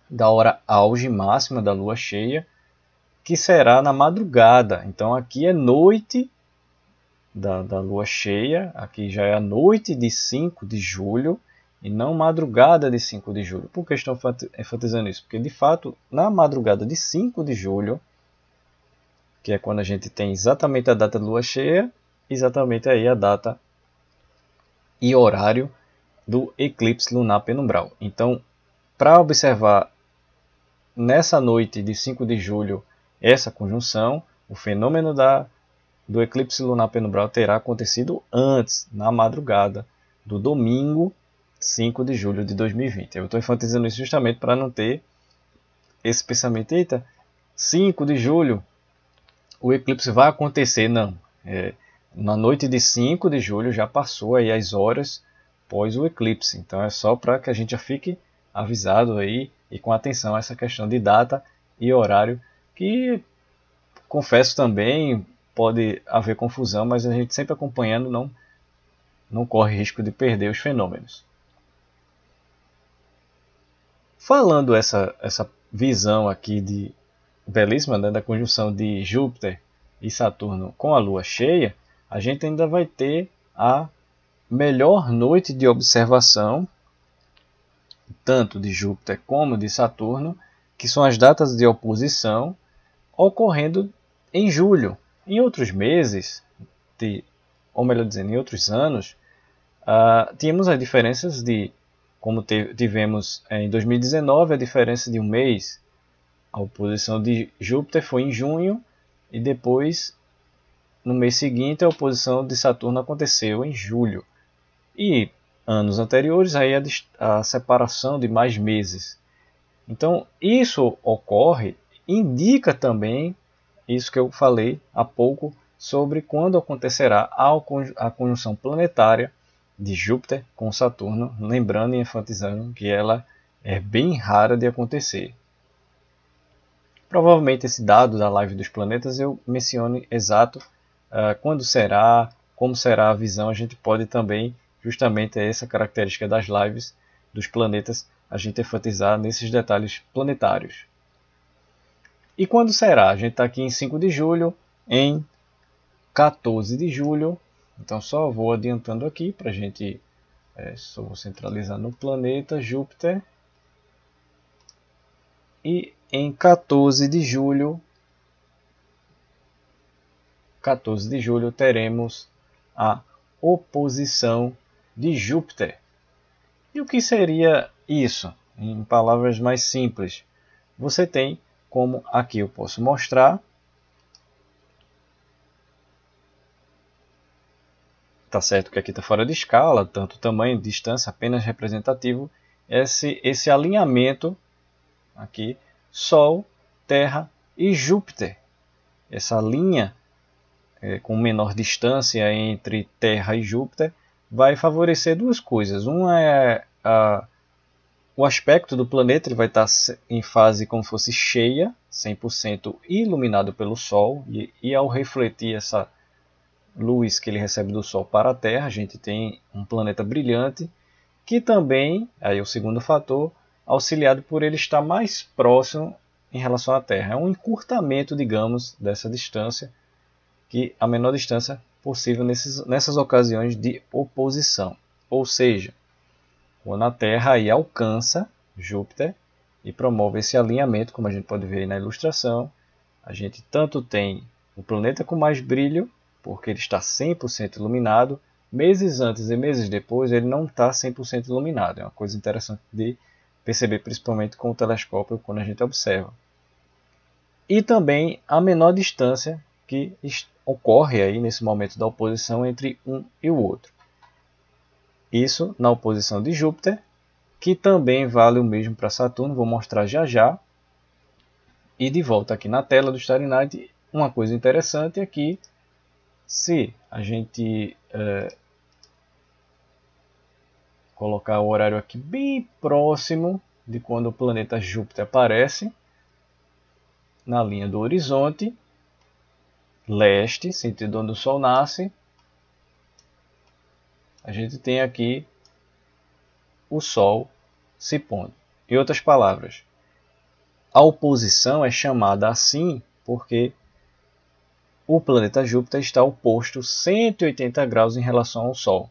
da hora auge máxima da lua cheia, que será na madrugada. Então aqui é noite da lua cheia, aqui já é a noite de 5 de julho, e não madrugada de 5 de julho. Por que estou enfatizando isso? Porque de fato, na madrugada de 5 de julho, que é quando a gente tem exatamente a data de lua cheia, exatamente aí a data e horário do eclipse lunar penumbral. Então, para observar nessa noite de 5 de julho essa conjunção, o fenômeno do eclipse lunar penumbral terá acontecido antes, na madrugada do domingo 5 de julho de 2020. Eu estou enfatizando isso justamente para não ter esse pensamento, eita, 5 de julho o eclipse vai acontecer. Não, na noite de 5 de julho já passou aí as horas pós o eclipse. Então é só para que a gente já fique avisado aí e com atenção a essa questão de data e horário, que confesso também pode haver confusão, mas a gente sempre acompanhando não corre risco de perder os fenômenos. Falando essa visão aqui belíssima, né, da conjunção de Júpiter e Saturno com a Lua cheia, a gente ainda vai ter a melhor noite de observação, tanto de Júpiter como de Saturno, que são as datas de oposição, ocorrendo em julho. Em outros meses, ou melhor dizendo, em outros anos, tínhamos as diferenças como tivemos em 2019, a diferença de um mês. A oposição de Júpiter foi em junho e depois, no mês seguinte, a oposição de Saturno aconteceu em julho. E anos anteriores, aí a separação de mais meses. Então, isso ocorre, indica também isso que eu falei há pouco sobre quando acontecerá a conjunção planetária de Júpiter com Saturno, lembrando e enfatizando que ela é bem rara de acontecer. Provavelmente esse dado da live dos planetas eu mencione exato quando será, como será a visão. A gente pode também, justamente essa característica das lives dos planetas, a gente enfatizar nesses detalhes planetários. E quando será? A gente está aqui em 5 de julho, em 14 de julho. Então só vou adiantando aqui para a gente, só vou centralizar no planeta Júpiter. E em 14 de julho teremos a oposição de Júpiter. E o que seria isso? Em palavras mais simples, você tem, como aqui eu posso mostrar, tá certo que aqui está fora de escala, tanto tamanho, distância, apenas representativo, esse alinhamento aqui, Sol, Terra e Júpiter. Essa linha com menor distância entre Terra e Júpiter vai favorecer duas coisas. Uma é o aspecto do planeta, ele vai estar em fase como se fosse cheia, 100% iluminado pelo Sol, e ao refletir essa luz que ele recebe do Sol para a Terra, a gente tem um planeta brilhante, que também, aí é o segundo fator, auxiliado por ele estar mais próximo em relação à Terra. É um encurtamento, digamos, dessa distância, que a menor distância possível nessas ocasiões de oposição. Ou seja, quando a Terra aí alcança Júpiter e promove esse alinhamento, como a gente pode ver aí na ilustração, a gente tanto tem o planeta com mais brilho, porque ele está 100% iluminado, meses antes e meses depois ele não está 100% iluminado. É uma coisa interessante de perceber, principalmente com o telescópio, quando a gente observa. E também a menor distância que ocorre aí nesse momento da oposição entre um e o outro. Isso na oposição de Júpiter, que também vale o mesmo para Saturno, vou mostrar já já. E de volta aqui na tela do Starry Night, uma coisa interessante é que se a gente colocar o horário aqui bem próximo de quando o planeta Júpiter aparece, na linha do horizonte, leste, sentido onde o Sol nasce, a gente tem aqui o Sol se pondo. Em outras palavras, a oposição é chamada assim porque o planeta Júpiter está oposto 180 graus em relação ao Sol.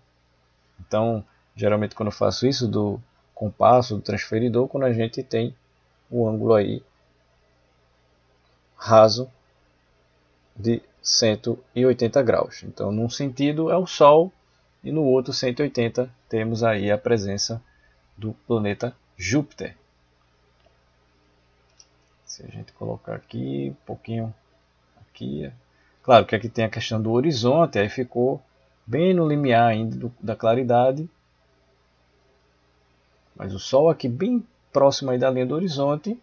Então, geralmente quando eu faço isso do compasso, do transferidor, quando a gente tem o ângulo aí raso de 180 graus. Então, num sentido é o Sol e no outro 180 temos aí a presença do planeta Júpiter. Se a gente colocar aqui um pouquinho aqui, claro que aqui tem a questão do horizonte, aí ficou bem no limiar ainda da claridade, mas o Sol aqui bem próximo aí da linha do horizonte,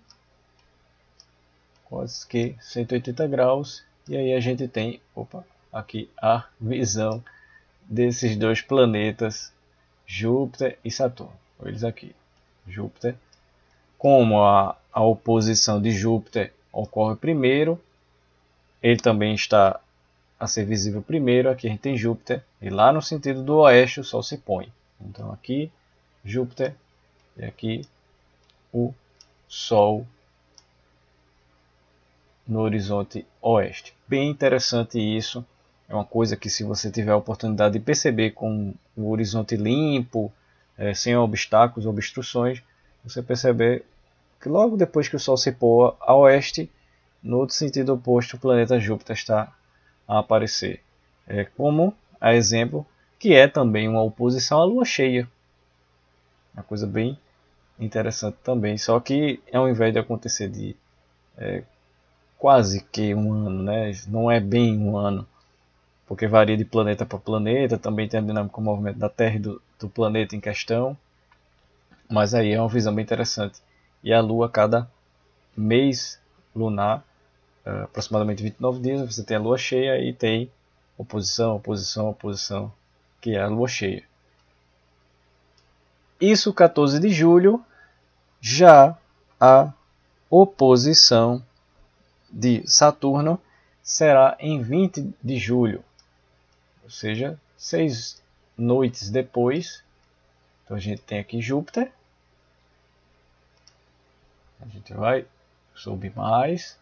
quase que 180 graus, e aí a gente tem, aqui a visão desses dois planetas, Júpiter e Saturno. Eles aqui, Júpiter. Como a oposição de Júpiter ocorre primeiro, ele também está a ser visível primeiro. Aqui a gente tem Júpiter, e lá no sentido do oeste o Sol se põe. Então aqui Júpiter, e aqui o Sol no horizonte oeste. Bem interessante isso. É uma coisa que, se você tiver a oportunidade de perceber com o horizonte limpo, sem obstáculos, obstruções, você perceber que logo depois que o Sol se pôr a oeste, no outro sentido oposto, o planeta Júpiter está a aparecer. Como a exemplo, que é também uma oposição à Lua cheia. Uma coisa bem interessante também, só que ao invés de acontecer de quase que um ano, né? Não é bem um ano, porque varia de planeta para planeta, também tem a dinâmica do movimento da Terra e do planeta em questão, mas aí é uma visão bem interessante. E a Lua, cada mês lunar, aproximadamente 29 dias, você tem a Lua cheia e tem oposição, oposição, oposição, que é a Lua cheia. Isso 14 de julho, já a oposição de Saturno será em 20 de julho, ou seja, 6 noites depois. Então a gente tem aqui Júpiter, a gente vai subir mais,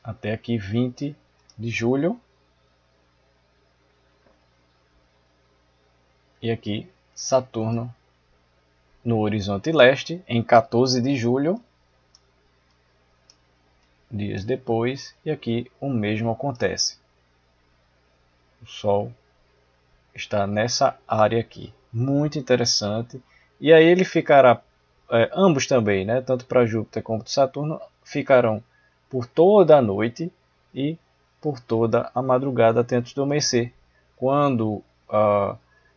até aqui 20 de julho, e aqui Saturno no horizonte leste, em 14 de julho, dias depois, e aqui o mesmo acontece. O Sol está nessa área aqui, muito interessante, e aí ele ficará, ambos também, né, tanto para Júpiter como para Saturno, ficarão por toda a noite e por toda a madrugada até antes do amanhecer. Quando,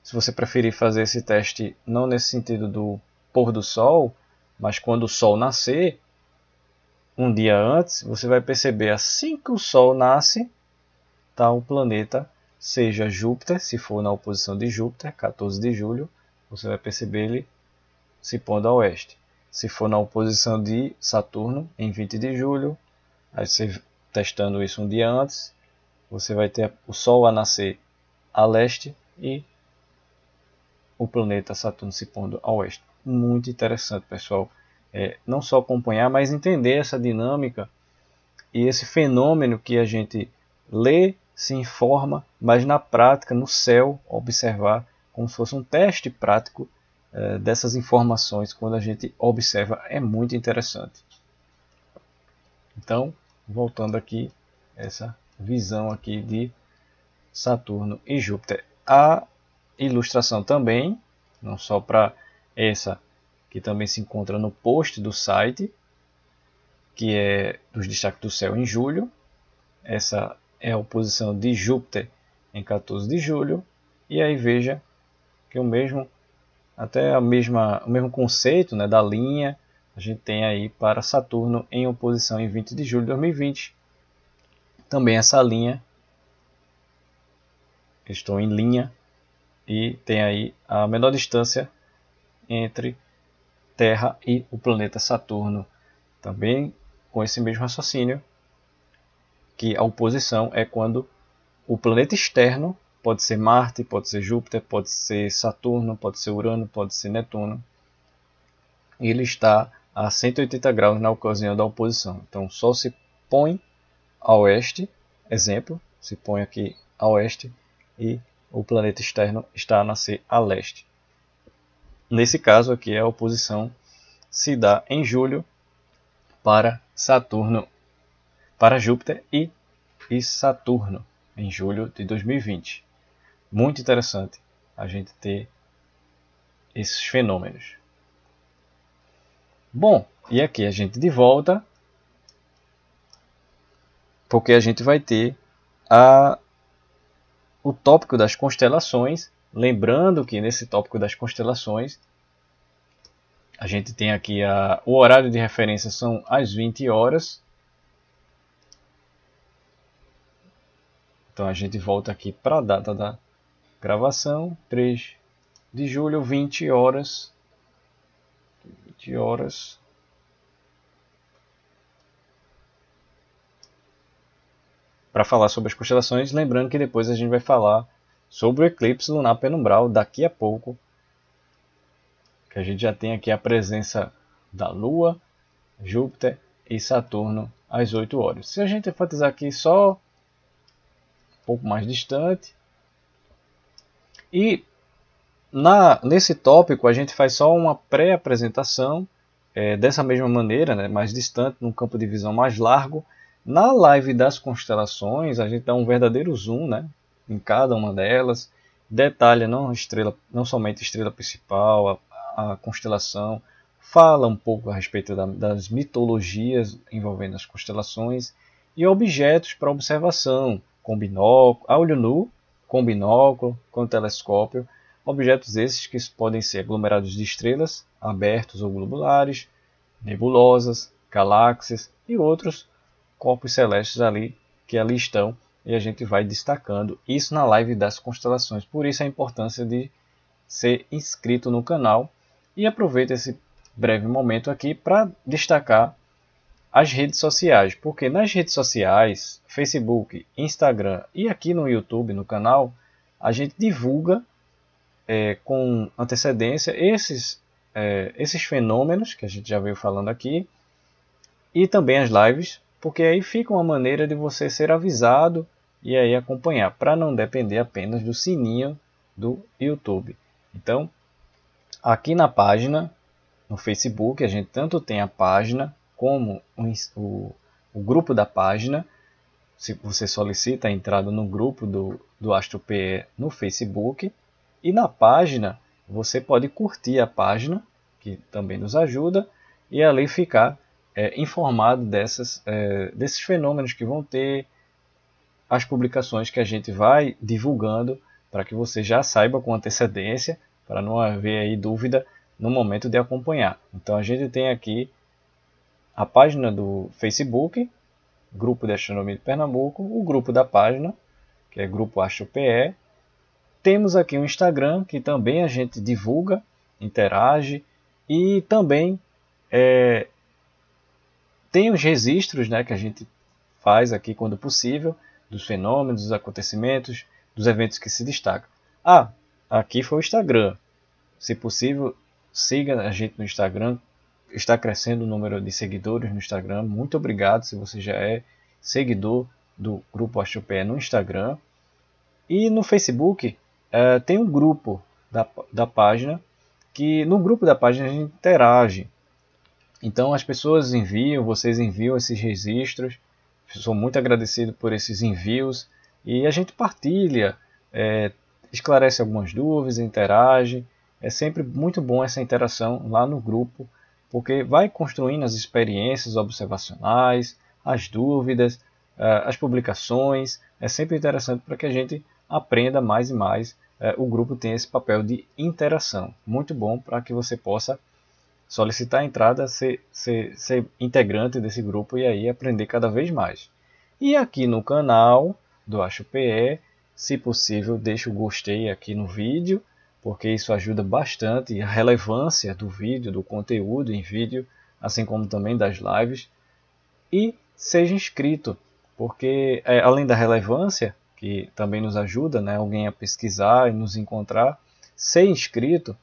se você preferir fazer esse teste não nesse sentido do pôr do Sol, mas quando o Sol nascer, um dia antes, você vai perceber, assim que o Sol nasce, tá o planeta, seja Júpiter, se for na oposição de Júpiter, 14 de julho, você vai perceber ele se pondo a oeste. Se for na oposição de Saturno, em 20 de julho, aí você testando isso um dia antes, você vai ter o Sol a nascer a leste e o planeta Saturno se pondo a oeste. Muito interessante, pessoal. Não só acompanhar, mas entender essa dinâmica e esse fenômeno que a gente lê, se informa, mas na prática, no céu, observar como se fosse um teste prático dessas informações quando a gente observa, é muito interessante. Então, voltando aqui, essa visão aqui de Saturno e Júpiter. A ilustração também, não só para essa que também se encontra no post do site, que é dos destaques do céu em julho. Essa é a oposição de Júpiter em 14 de julho. E aí veja que o mesmo conceito, né, da linha a gente tem aí para Saturno em oposição em 20 de julho de 2020. Também essa linha, estou em linha, e tem aí a menor distância entre Terra e o planeta Saturno. Também com esse mesmo raciocínio, que a oposição é quando o planeta externo, pode ser Marte, pode ser Júpiter, pode ser Saturno, pode ser Urano, pode ser Netuno, ele está a 180 graus na ocasião da oposição. Então o Sol se põe a oeste, exemplo, se põe aqui a oeste, e o planeta externo está a nascer a leste. Nesse caso aqui, a oposição se dá em julho para Saturno, para Júpiter e Saturno, em julho de 2020. Muito interessante a gente ter esses fenômenos. Bom, e aqui a gente de volta, porque a gente vai ter o tópico das constelações. Lembrando que nesse tópico das constelações, a gente tem aqui o horário de referência são às 20 horas. Então a gente volta aqui para a data da gravação, 3 de julho, 20 horas. 20 horas. Para falar sobre as constelações, lembrando que depois a gente vai falar sobre o eclipse lunar penumbral daqui a pouco, que a gente já tem aqui a presença da Lua Júpiter e Saturno às 8 horas. Se a gente enfatizar aqui só um pouco mais distante, e nesse tópico a gente faz só uma pré-apresentação, dessa mesma maneira, né, mais distante, num campo de visão mais largo. Na live das constelações, a gente dá um verdadeiro zoom, né, em cada uma delas, detalha não somente a estrela principal, a constelação, fala um pouco a respeito das mitologias envolvendo as constelações e objetos para observação, com binóculo, a olho nu, com binóculo, com telescópio, objetos esses que podem ser aglomerados de estrelas, abertos ou globulares, nebulosas, galáxias e outros corpos celestes que ali estão, e a gente vai destacando isso na live das constelações. Por isso a importância de ser inscrito no canal, e aproveito esse breve momento aqui para destacar as redes sociais, porque nas redes sociais, Facebook, Instagram e aqui no YouTube, no canal, a gente divulga com antecedência esses fenômenos que a gente já veio falando aqui, e também as lives, porque aí fica uma maneira de você ser avisado e aí acompanhar, para não depender apenas do sininho do YouTube. Então, aqui na página, no Facebook, a gente tanto tem a página como o grupo da página. Se você solicita a entrada no grupo do Astro PE no Facebook, e na página você pode curtir a página, que também nos ajuda, e ali ficar informado desses fenômenos que vão ter, as publicações que a gente vai divulgando, para que você já saiba com antecedência, para não haver aí dúvida no momento de acompanhar. Então a gente tem aqui a página do Facebook, Grupo de Astronomia de Pernambuco, o grupo da página, que é Grupo Astro PE. Temos aqui o Instagram, que também a gente divulga, interage, e também tem os registros, né, que a gente faz aqui quando possível, dos fenômenos, dos acontecimentos, dos eventos que se destacam. Aqui foi o Instagram. Se possível, siga a gente no Instagram. Está crescendo o número de seguidores no Instagram. Muito obrigado se você já é seguidor do Grupo Astro PE no Instagram. E no Facebook tem um grupo da página, que no grupo da página a gente interage. Então as pessoas vocês enviam esses registros. Sou muito agradecido por esses envios. E a gente partilha, esclarece algumas dúvidas, interage. É sempre muito bom essa interação lá no grupo, porque vai construindo as experiências observacionais, as dúvidas, as publicações. É sempre interessante para que a gente aprenda mais e mais. O grupo tem esse papel de interação. Muito bom para que você possa solicitar a entrada, ser integrante desse grupo e aí aprender cada vez mais. E aqui no canal do Astro PE, se possível, deixe o gostei aqui no vídeo, porque isso ajuda bastante a relevância do vídeo, do conteúdo em vídeo, assim como também das lives. E seja inscrito, porque além da relevância, que também nos ajuda, né, alguém a pesquisar e nos encontrar, ser inscrito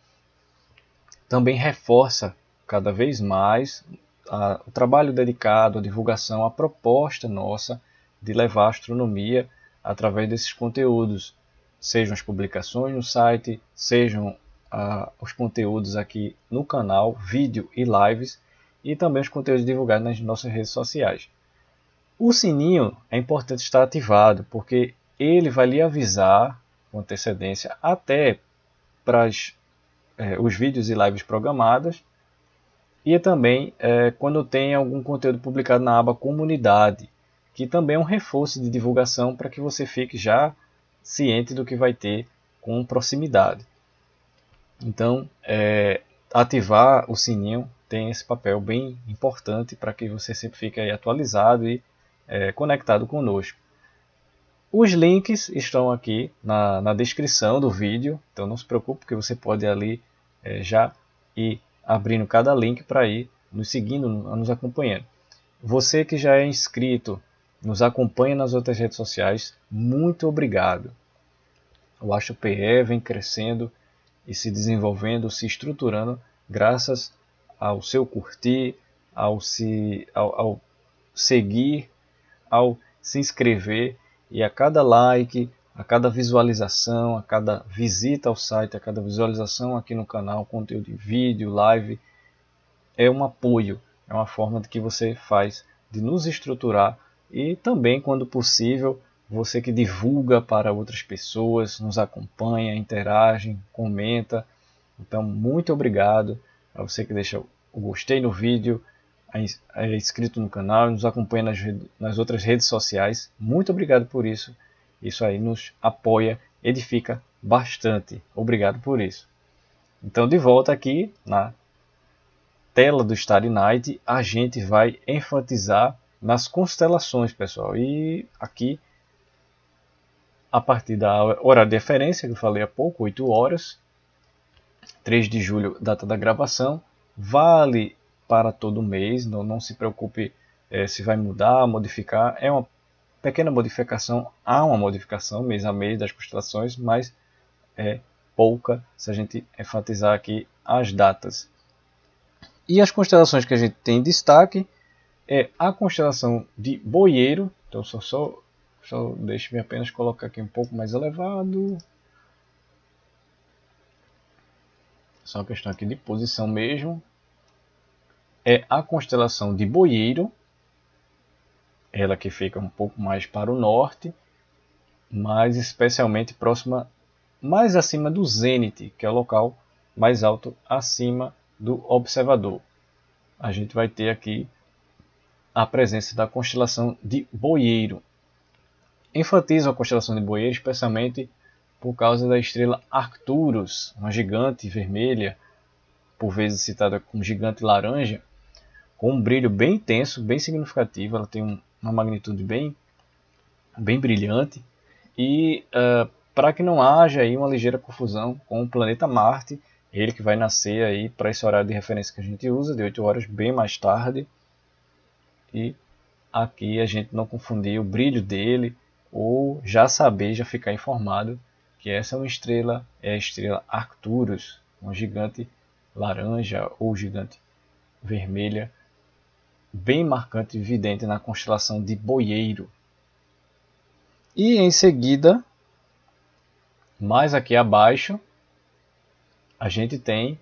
também reforça cada vez mais o trabalho dedicado, a divulgação, a proposta nossa de levar a astronomia através desses conteúdos, sejam as publicações no site, sejam os conteúdos aqui no canal, vídeo e lives, e também os conteúdos divulgados nas nossas redes sociais. O sininho é importante estar ativado, porque ele vai lhe avisar com antecedência até para os vídeos e lives programadas, e também quando tem algum conteúdo publicado na aba Comunidade, que também é um reforço de divulgação para que você fique já ciente do que vai ter com proximidade. Então, ativar o sininho tem esse papel bem importante para que você sempre fique aí atualizado e conectado conosco. Os links estão aqui na descrição do vídeo, então não se preocupe que você pode ali já ir abrindo cada link para ir nos seguindo, nos acompanhando. Você que já é inscrito, nos acompanha nas outras redes sociais, muito obrigado. O Astro PE vem crescendo e se desenvolvendo, se estruturando, graças ao seu curtir, ao seguir, ao se inscrever, e a cada like, a cada visualização, a cada visita ao site, a cada visualização aqui no canal, conteúdo de vídeo, live, é um apoio, é uma forma de que você faz de nos estruturar, e também, quando possível, você que divulga para outras pessoas, nos acompanha, interage, comenta. Então, muito obrigado a você que deixa o gostei no vídeo, é inscrito no canal, nos acompanha nas outras redes sociais. Muito obrigado por isso. Isso aí nos apoia, edifica bastante. Obrigado por isso. Então, de volta aqui na tela do Starry Night, a gente vai enfatizar nas constelações, pessoal. E aqui, a partir da hora de referência, que eu falei há pouco, 8 horas, 3 de julho, data da gravação, vale para todo mês, não se preocupe se vai mudar, modificar, é uma pequena modificação, há uma modificação mês a mês das constelações, mas é pouca se a gente enfatizar aqui as datas. E as constelações que a gente tem em destaque é a constelação de Boeiro, então só deixe-me apenas colocar aqui um pouco mais elevado. Só uma questão aqui de posição mesmo. É a constelação de Boeiro, ela que fica um pouco mais para o norte, mas especialmente próxima, mais acima do zênite, que é o local mais alto acima do observador. A gente vai ter aqui a presença da constelação de Boeiro. Enfatizo a constelação de Boeiro especialmente por causa da estrela Arcturus, uma gigante vermelha, por vezes citada como gigante laranja, com um brilho bem intenso, bem significativo. Ela tem uma magnitude bem brilhante, e para que não haja aí uma ligeira confusão com o planeta Marte, ele que vai nascer aí para esse horário de referência que a gente usa, de 8 horas, bem mais tarde, e aqui a gente não confundir o brilho dele, ou já saber, já ficar informado que essa é uma estrela, é a estrela Arcturus, uma gigante laranja ou gigante vermelha, bem marcante e evidente na constelação de Boeiro. E em seguida, mais aqui abaixo, a gente tem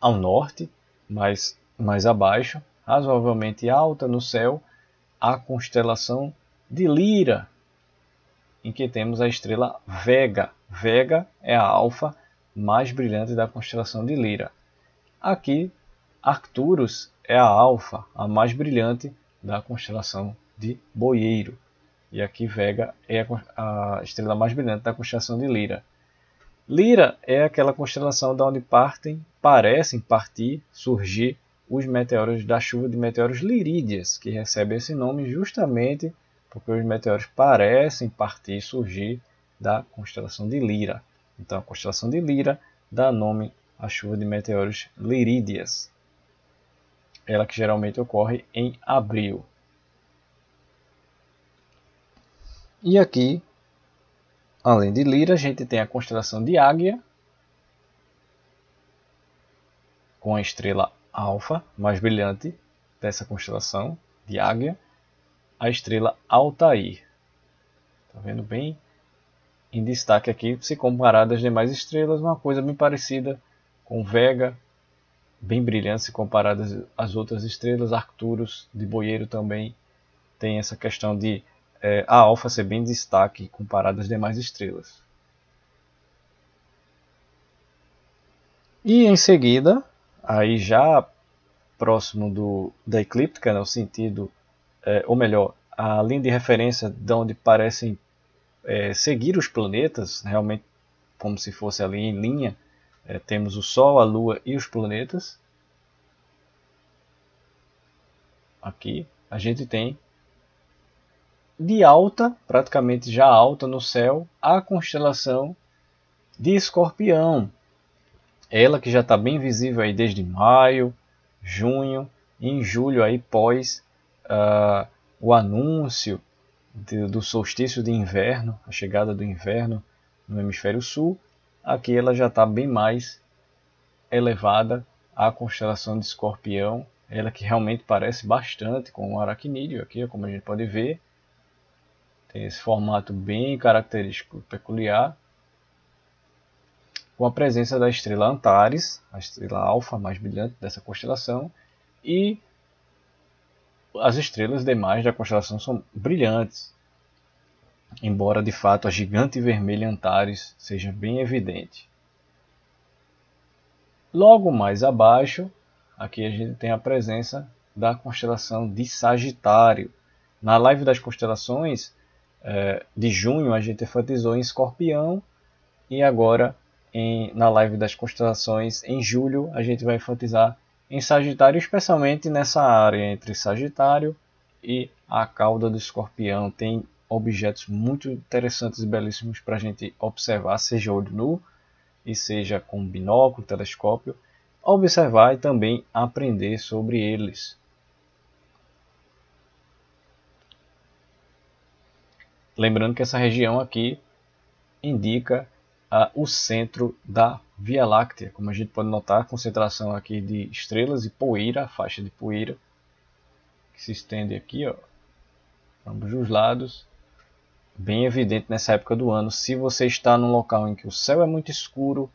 ao norte, mais abaixo, razoavelmente alta no céu, a constelação de Lira, em que temos a estrela Vega. Vega é a alfa mais brilhante da constelação de Lira. Aqui, Arcturus é a alfa, a mais brilhante da constelação de Boeiro. E aqui Vega é a estrela mais brilhante da constelação de Lira. Lira é aquela constelação da onde parecem partir, surgir os meteoros da chuva de meteoros Lirídeas, que recebe esse nome justamente porque os meteoros parecem partir, surgir da constelação de Lira. Então a constelação de Lira dá nome à chuva de meteoros Lirídeas. Ela que geralmente ocorre em abril. E aqui, além de Lira, a gente tem a constelação de Águia, com a estrela Alfa, mais brilhante dessa constelação de Águia, a estrela Altair. Está vendo bem em destaque aqui, se comparado às demais estrelas, uma coisa bem parecida com Vega, bem brilhante se comparado às outras estrelas. Arcturus de Boeiro também tem essa questão de a alfa ser bem destaque comparado às demais estrelas. E em seguida, aí já próximo da eclíptica, no sentido, ou melhor, a linha de referência de onde parecem seguir os planetas, realmente como se fosse ali em linha, temos o Sol, a Lua e os planetas. Aqui a gente tem de alta, praticamente já alta no céu, a constelação de Escorpião. Ela que já está bem visível aí desde maio, junho, e em julho aí pós o anúncio do solstício de inverno, a chegada do inverno no hemisfério sul. Aqui ela já está bem mais elevada, a constelação de Escorpião, ela que realmente parece bastante com o aracnídeo aqui, como a gente pode ver. Tem esse formato bem característico, peculiar, com a presença da estrela Antares, a estrela alfa mais brilhante dessa constelação, e as estrelas demais da constelação são brilhantes, embora de fato a gigante vermelha Antares seja bem evidente. Logo mais abaixo, aqui a gente tem a presença da constelação de Sagitário. Na live das constelações de junho a gente enfatizou em Escorpião, e agora na live das constelações em julho a gente vai enfatizar em Sagitário, especialmente nessa área entre Sagitário e a cauda do Escorpião. Tem objetos muito interessantes e belíssimos para a gente observar, seja olho nu e seja com binóculo, telescópio, observar e também aprender sobre eles. Lembrando que essa região aqui indica o centro da Via Láctea. Como a gente pode notar, a concentração aqui de estrelas e poeira, a faixa de poeira, que se estende aqui, ó, ambos os lados, bem evidente nessa época do ano. Se você está num local em que o céu é muito escuro,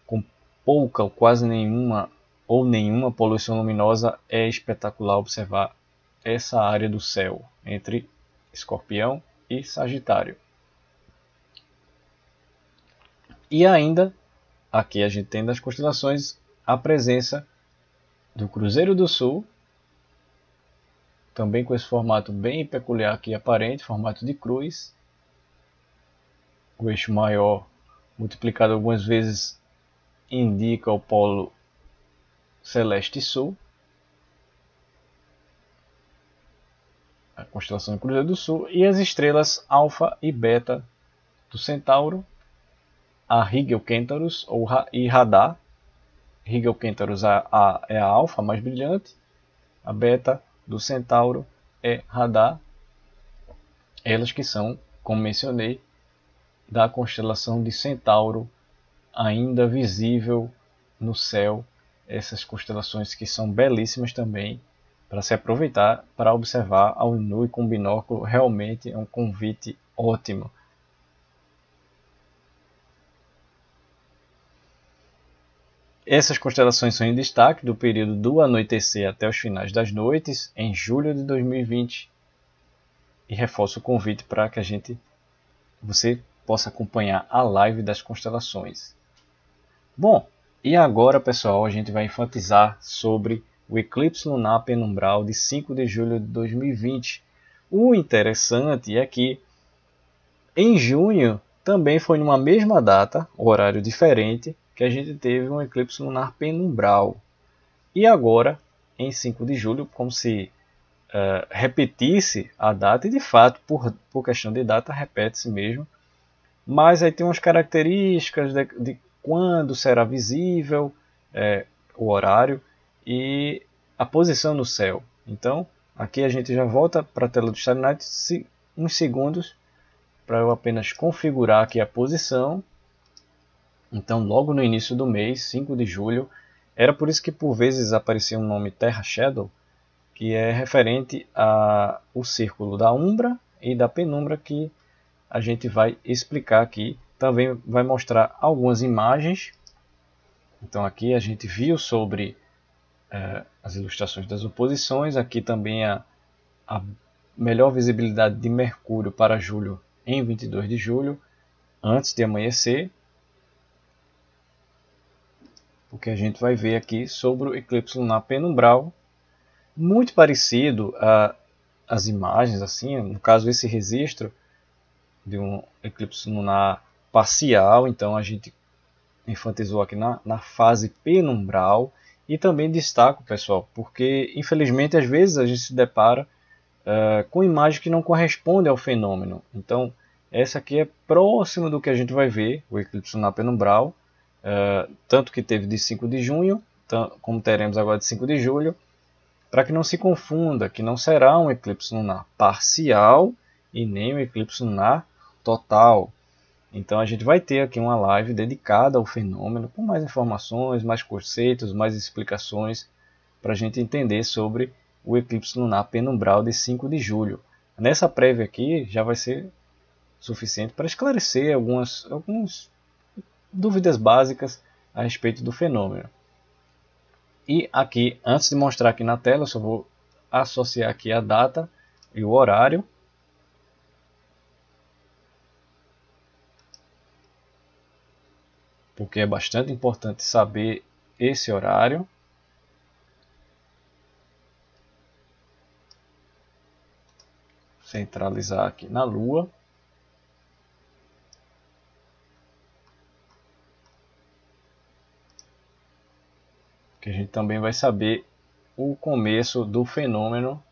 com pouca ou quase nenhuma ou nenhuma poluição luminosa, é espetacular observar essa área do céu entre Escorpião e Sagitário. E ainda, aqui a gente tem das constelações a presença do Cruzeiro do Sul, também com esse formato bem peculiar aqui aparente, formato de cruz. O eixo maior multiplicado algumas vezes indica o polo celeste sul. A constelação do Cruzeiro do Sul. E as estrelas Alfa e Beta do Centauro, a Rigel-Kentaurus e Radar. Rigel-Kentaurus é a alfa mais brilhante, a beta do Centauro é Radar. Elas que são, como mencionei, da constelação de Centauro, ainda visível no céu. Essas constelações que são belíssimas também, para se aproveitar para observar ao nu e com binóculo. Realmente é um convite ótimo. Essas constelações são em destaque do período do anoitecer até os finais das noites, em julho de 2020. E reforço o convite para que você possa acompanhar a live das constelações. Bom, e agora, pessoal, a gente vai enfatizar sobre o eclipse lunar penumbral de 5 de julho de 2020. O interessante é que em junho também foi numa mesma data, horário diferente, que a gente teve um eclipse lunar penumbral. E agora, em 5 de julho, como se repetisse a data, e de fato, por questão de data, repete-se mesmo. Mas aí tem umas características de quando será visível o horário e a posição no céu. Então, aqui a gente já volta para a tela do Starry Night uns segundos para eu apenas configurar aqui a posição. Então, logo no início do mês, 5 de julho, era por isso que por vezes aparecia um nome Terra Shadow, que é referente ao círculo da umbra e da penumbra, que a gente vai explicar aqui. Também vai mostrar algumas imagens. Então aqui a gente viu sobre as ilustrações das oposições. Aqui também a melhor visibilidade de Mercúrio para julho em 22 de julho, antes de amanhecer. O que a gente vai ver aqui sobre o eclipse lunar penumbral, muito parecido às imagens, assim, no caso esse registro de um eclipse lunar parcial. Então a gente enfatizou aqui na fase penumbral. E também destaco, pessoal, porque infelizmente às vezes a gente se depara com imagens que não correspondem ao fenômeno. Então essa aqui é próximo do que a gente vai ver, o eclipse lunar penumbral, tanto que teve de 5 de junho, como teremos agora de 5 de julho, para que não se confunda, que não será um eclipse lunar parcial e nem um eclipse lunar total. Então a gente vai ter aqui uma live dedicada ao fenômeno, com mais informações, mais conceitos, mais explicações para a gente entender sobre o eclipse lunar penumbral de 5 de julho. Nessa prévia aqui já vai ser suficiente para esclarecer algumas dúvidas básicas a respeito do fenômeno. E aqui, antes de mostrar aqui na tela, eu só vou associar aqui a data e o horário. Porque é bastante importante saber esse horário. Centralizar aqui na Lua. Que a gente também vai saber o começo do fenômeno.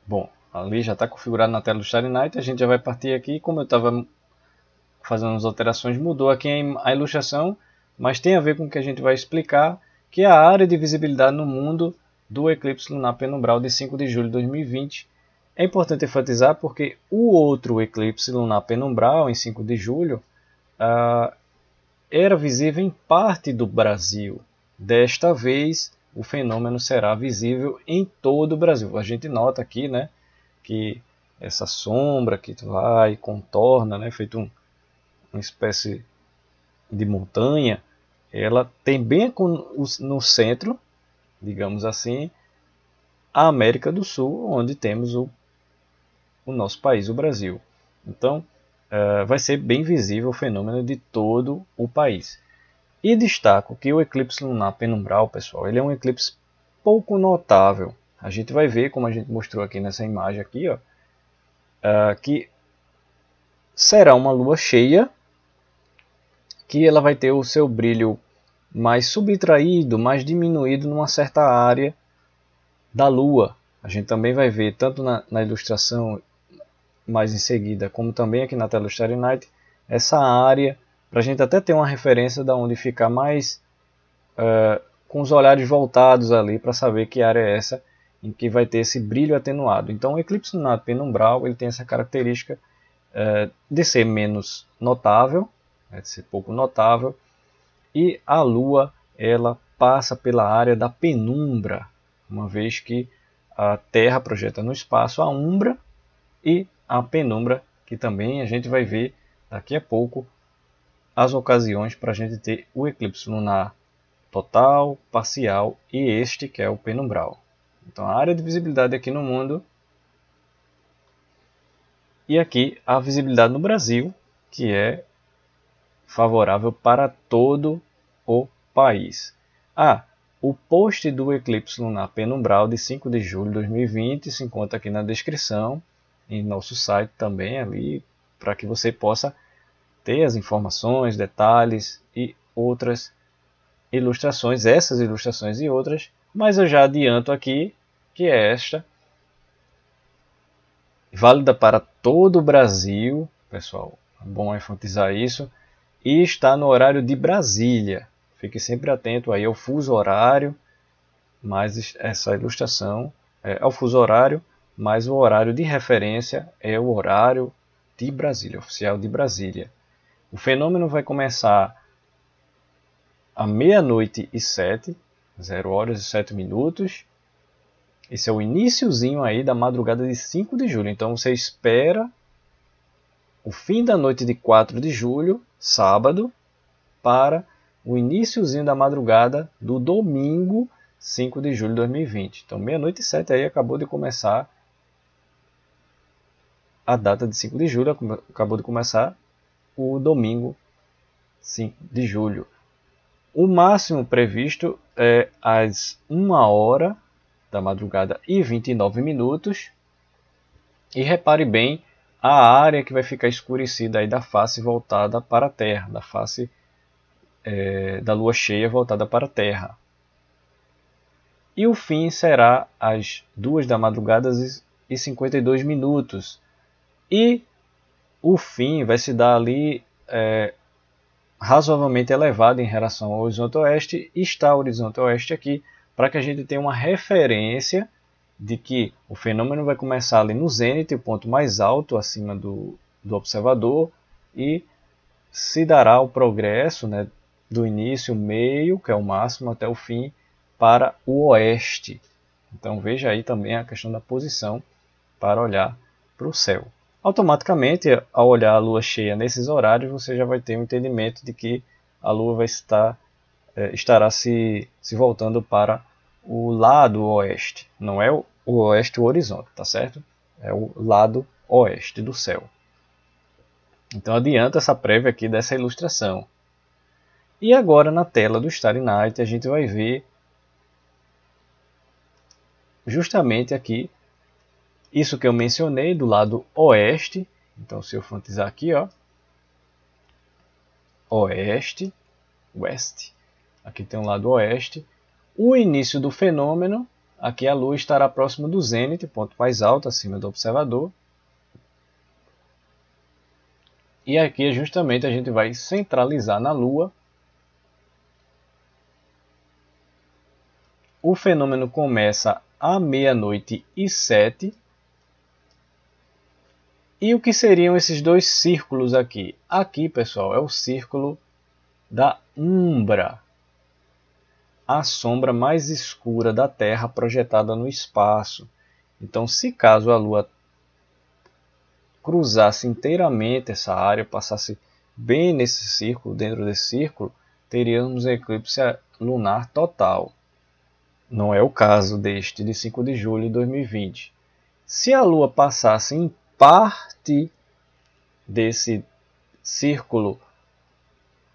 Bom, ali já está configurado na tela do Starry Night. A gente já vai partir aqui. Como eu estava fazendo as alterações, mudou aqui a ilustração, mas tem a ver com o que a gente vai explicar, que é a área de visibilidade no mundo do eclipse lunar penumbral de 5 de julho de 2020. É importante enfatizar porque o outro eclipse lunar penumbral, em 5 de julho, era visível em parte do Brasil. Desta vez, o fenômeno será visível em todo o Brasil. A gente nota aqui, né, que essa sombra que vai e contorna, né, feito uma espécie de montanha, ela tem bem no centro, digamos assim, a América do Sul, onde temos o nosso país, o Brasil. Então, vai ser bem visível o fenômeno de todo o país. E destaco que o eclipse lunar penumbral, pessoal, ele é um eclipse pouco notável. A gente vai ver, como a gente mostrou aqui nessa imagem aqui, ó, que será uma lua cheia, que ela vai ter o seu brilho mais subtraído, mais diminuído numa certa área da Lua. A gente também vai ver, tanto na ilustração mais em seguida, como também aqui na tela do Starry Night, essa área, para a gente até ter uma referência de onde ficar mais com os olhares voltados ali, para saber que área é essa em que vai ter esse brilho atenuado. Então o eclipse lunar penumbral ele tem essa característica de ser menos notável, de ser pouco notável, e a Lua ela passa pela área da penumbra, uma vez que a Terra projeta no espaço a umbra e a penumbra, que também a gente vai ver daqui a pouco as ocasiões para a gente ter o eclipse lunar total, parcial e este que é o penumbral. Então a área de visibilidade aqui no mundo e aqui a visibilidade no Brasil, que é favorável para todo o país. O post do eclipse lunar penumbral de 5 de julho de 2020 se encontra aqui na descrição, em nosso site também ali, para que você possa ter as informações, detalhes e outras ilustrações, essas ilustrações e outras, mas eu já adianto aqui que é esta, válida para todo o Brasil, pessoal, é bom enfatizar isso, e está no horário de Brasília. Fique sempre atento aí ao fuso horário, mas essa ilustração é ao fuso horário, mas o horário de referência é o horário de Brasília, oficial de Brasília. O fenômeno vai começar à meia-noite e 7, 0 horas e 7 minutos. Esse é o iniciozinho aí da madrugada de 5 de julho. Então você espera o fim da noite de 4 de julho, sábado, para o iniciozinho da madrugada do domingo, 5 de julho de 2020. Então meia-noite e 7 aí acabou de começar a data de 5 de julho, acabou de começar o domingo 5 de julho. O máximo previsto é às 1 hora da madrugada e 29 minutos. E repare bem a área que vai ficar escurecida aí da face voltada para a Terra, da face da lua cheia voltada para a Terra. E o fim será às 2 da madrugada e 52 minutos. E o fim vai se dar ali razoavelmente elevado em relação ao horizonte oeste, e está o horizonte oeste aqui, para que a gente tenha uma referência de que o fenômeno vai começar ali no zênite, o ponto mais alto acima do observador, e se dará o progresso, né, do início, meio, que é o máximo, até o fim, para o oeste. Então veja aí também a questão da posição para olhar para o céu. Automaticamente, ao olhar a lua cheia nesses horários, você já vai ter um entendimento de que a lua vai estará se voltando para o lado oeste. Não é o oeste o horizonte, tá certo? É o lado oeste do céu. Então adianta essa prévia aqui dessa ilustração. E agora na tela do Starry Night a gente vai ver justamente aqui isso que eu mencionei do lado oeste. Então se eu enfatizar aqui, ó, oeste, west, aqui tem um lado oeste. O início do fenômeno, aqui a lua estará próximo do zênite, ponto mais alto acima do observador. E aqui justamente a gente vai centralizar na lua. O fenômeno começa à 00h07. E o que seriam esses dois círculos aqui? Aqui, pessoal, é o círculo da umbra, a sombra mais escura da Terra projetada no espaço. Então, se caso a Lua cruzasse inteiramente essa área, passasse bem nesse círculo, dentro desse círculo, teríamos um eclipse lunar total. Não é o caso deste de 5 de julho de 2020. Se a Lua passasse em parte desse círculo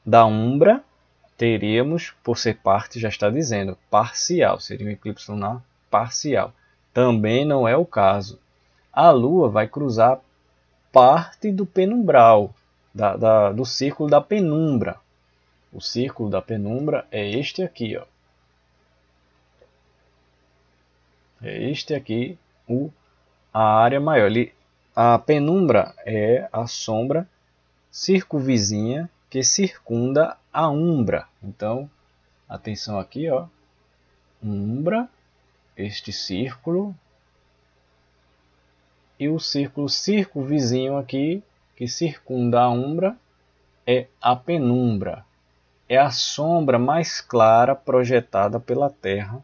da umbra, teríamos, por ser parte, já está dizendo, parcial, seria um eclipse lunar parcial. Também não é o caso. A Lua vai cruzar parte do penumbral, do círculo da penumbra. O círculo da penumbra é este aqui, ó. É este aqui, a área maior. A penumbra é a sombra circunvizinha que circunda a umbra. Então, atenção aqui, ó. Umbra, este círculo, e o círculo circunvizinho aqui, que circunda a umbra, é a penumbra. É a sombra mais clara projetada pela Terra.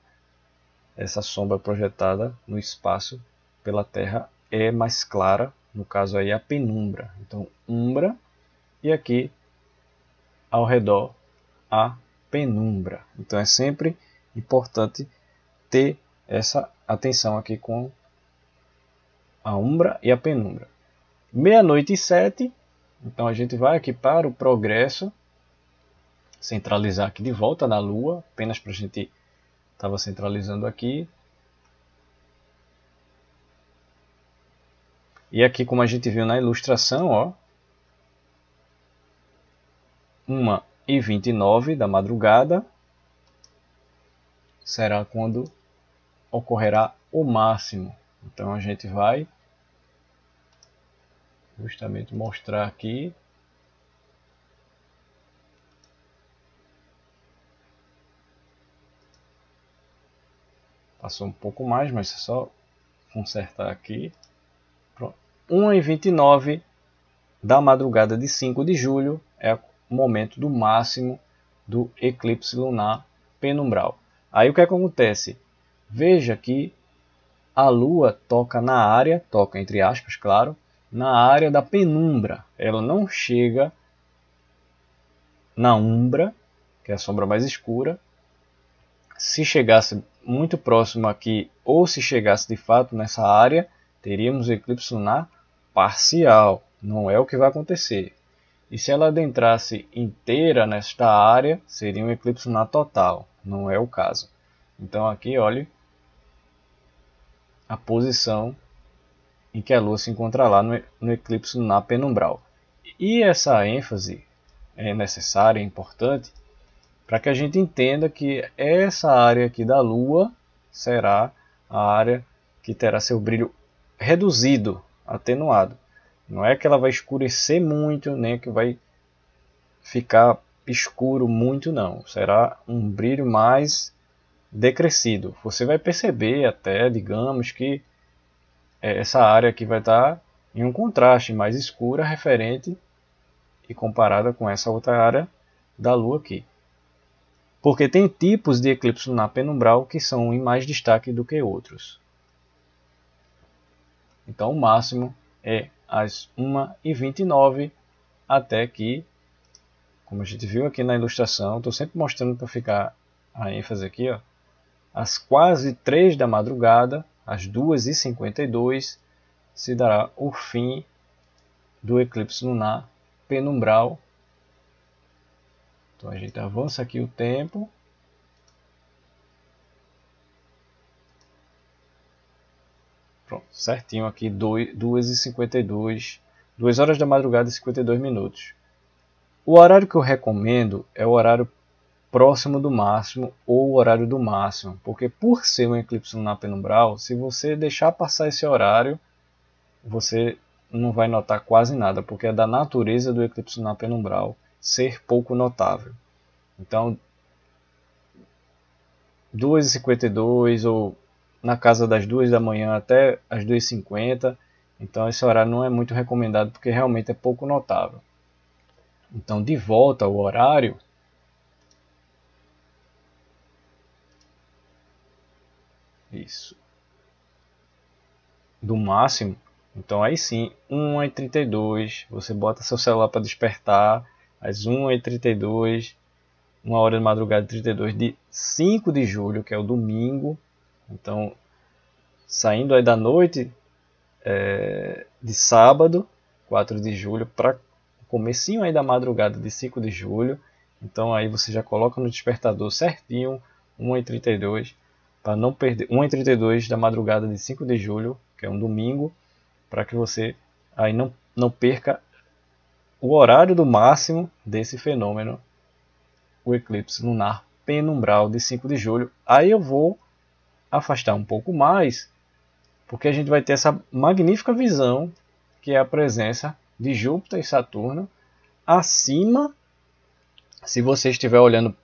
Essa sombra projetada no espaço pela Terra é mais clara, no caso aí a penumbra. Então, umbra, e aqui ao redor a penumbra. Então é sempre importante ter essa atenção aqui com a umbra e a penumbra. 00h07, então a gente vai aqui para o progresso, centralizar aqui de volta na Lua, apenas para a gente estava centralizando aqui. E aqui, como a gente viu na ilustração, ó, 1h29 da madrugada será quando ocorrerá o máximo. Então a gente vai justamente mostrar aqui. Passou um pouco mais, mas é só consertar aqui. 1h29 da madrugada de 5 de julho é o momento do máximo do eclipse lunar penumbral. Aí o que acontece? Veja que a Lua toca na área, toca entre aspas, claro, na área da penumbra. Ela não chega na umbra, que é a sombra mais escura. Se chegasse muito próximo aqui, ou se chegasse de fato nessa área, teríamos o eclipse lunar parcial. Não é o que vai acontecer. E se ela adentrasse inteira nesta área, seria um eclipse lunar total. Não é o caso. Então aqui, olhe a posição em que a Lua se encontra lá no eclipse lunar penumbral. E essa ênfase é necessária, é importante, para que a gente entenda que essa área aqui da Lua será a área que terá seu brilho reduzido, atenuado. Não é que ela vai escurecer muito, nem que vai ficar escuro muito, não. Será um brilho mais decrescido. Você vai perceber até, digamos, que essa área aqui vai estar em um contraste mais escura referente e comparada com essa outra área da Lua aqui. Porque tem tipos de eclipse lunar penumbral que são em mais destaque do que outros. Então o máximo é às 1h29 até que, como a gente viu aqui na ilustração, estou sempre mostrando para ficar a ênfase aqui, ó, às quase 3 da madrugada, às 2h52, se dará o fim do eclipse lunar penumbral. Então a gente avança aqui o tempo. Pronto, certinho aqui, 2h52, 2 horas da madrugada e 52 minutos. O horário que eu recomendo é o horário próximo do máximo ou o horário do máximo, porque por ser um eclipse lunar penumbral, se você deixar passar esse horário, você não vai notar quase nada, porque é da natureza do eclipse lunar penumbral ser pouco notável. Então, 2h52 ou na casa das 2 da manhã até as 2h50, então esse horário não é muito recomendado porque realmente é pouco notável. Então, de volta ao horário, isso, do máximo, então aí sim, 1h32, você bota seu celular para despertar às 1h32, 1 hora de madrugada e 32 de 5 de julho, que é o domingo. Então, saindo aí da noite de sábado, 4 de julho, para comecinho aí da madrugada de 5 de julho. Então aí você já coloca no despertador certinho, 1h32, para não perder 1h32 da madrugada de 5 de julho, que é um domingo, para que você aí não perca o horário do máximo desse fenômeno, o eclipse lunar penumbral de 5 de julho. Aí eu vou afastar um pouco mais, porque a gente vai ter essa magnífica visão, que é a presença de Júpiter e Saturno acima. Se você estiver olhando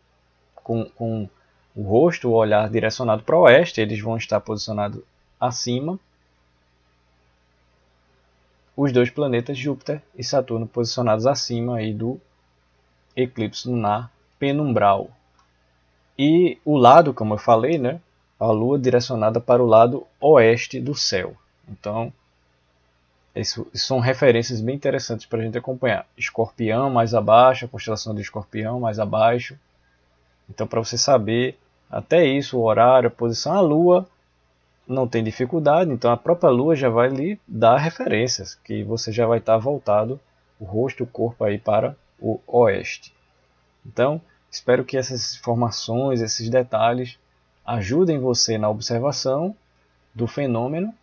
com o rosto, o olhar direcionado para o oeste, eles vão estar posicionados acima. Os dois planetas Júpiter e Saturno posicionados acima aí do eclipse lunar penumbral. E o lado, como eu falei, né, a Lua direcionada para o lado oeste do céu. Então, isso são referências bem interessantes para a gente acompanhar. Escorpião mais abaixo, a constelação de Escorpião mais abaixo. Então, para você saber até isso, o horário, a posição, a Lua não tem dificuldade. Então, a própria Lua já vai lhe dar referências, que você já vai estar voltado, o rosto, o corpo aí para o oeste. Então, espero que essas informações, esses detalhes ajudem você na observação do fenômeno,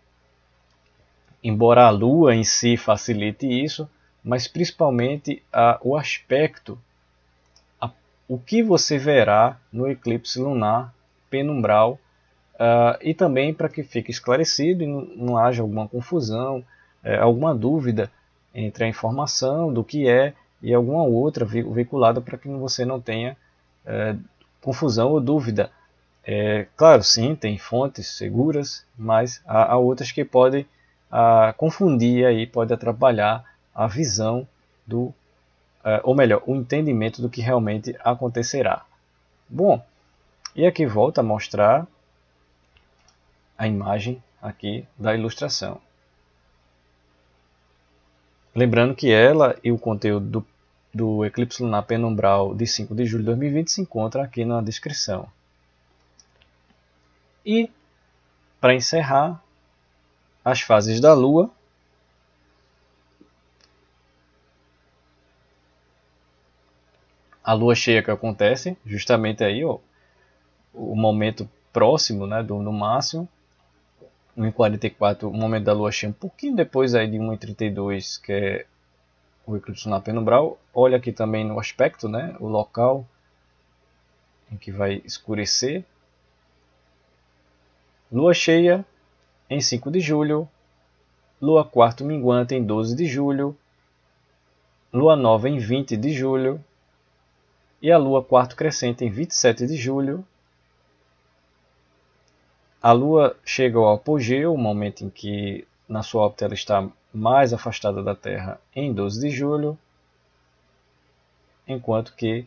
embora a Lua em si facilite isso, mas principalmente o aspecto, o que você verá no eclipse lunar penumbral, e também para que fique esclarecido e não haja alguma confusão, alguma dúvida entre a informação do que é e alguma outra veiculada, para que você não tenha confusão ou dúvida. Claro, sim, tem fontes seguras, mas há outras que podem confundir aí, pode atrapalhar a visão ou melhor, o entendimento do que realmente acontecerá. Bom, e aqui volta a mostrar a imagem aqui da ilustração. Lembrando que ela e o conteúdo do eclipse lunar penumbral de 5 de julho de 2020 se encontra aqui na descrição. E, para encerrar, as fases da Lua. A Lua cheia que acontece justamente aí, ó, o momento próximo, né, do máximo, 1h44, o momento da Lua cheia, um pouquinho depois aí de 1h32, que é o eclipse lunar penumbral. Olha aqui também no aspecto, né, o local em que vai escurecer. Lua cheia em 5 de julho, Lua quarto minguante em 12 de julho, Lua nova em 20 de julho e a Lua quarto crescente em 27 de julho. A Lua chega ao apogeu, o momento em que na sua órbita ela está mais afastada da Terra, em 12 de julho. enquanto que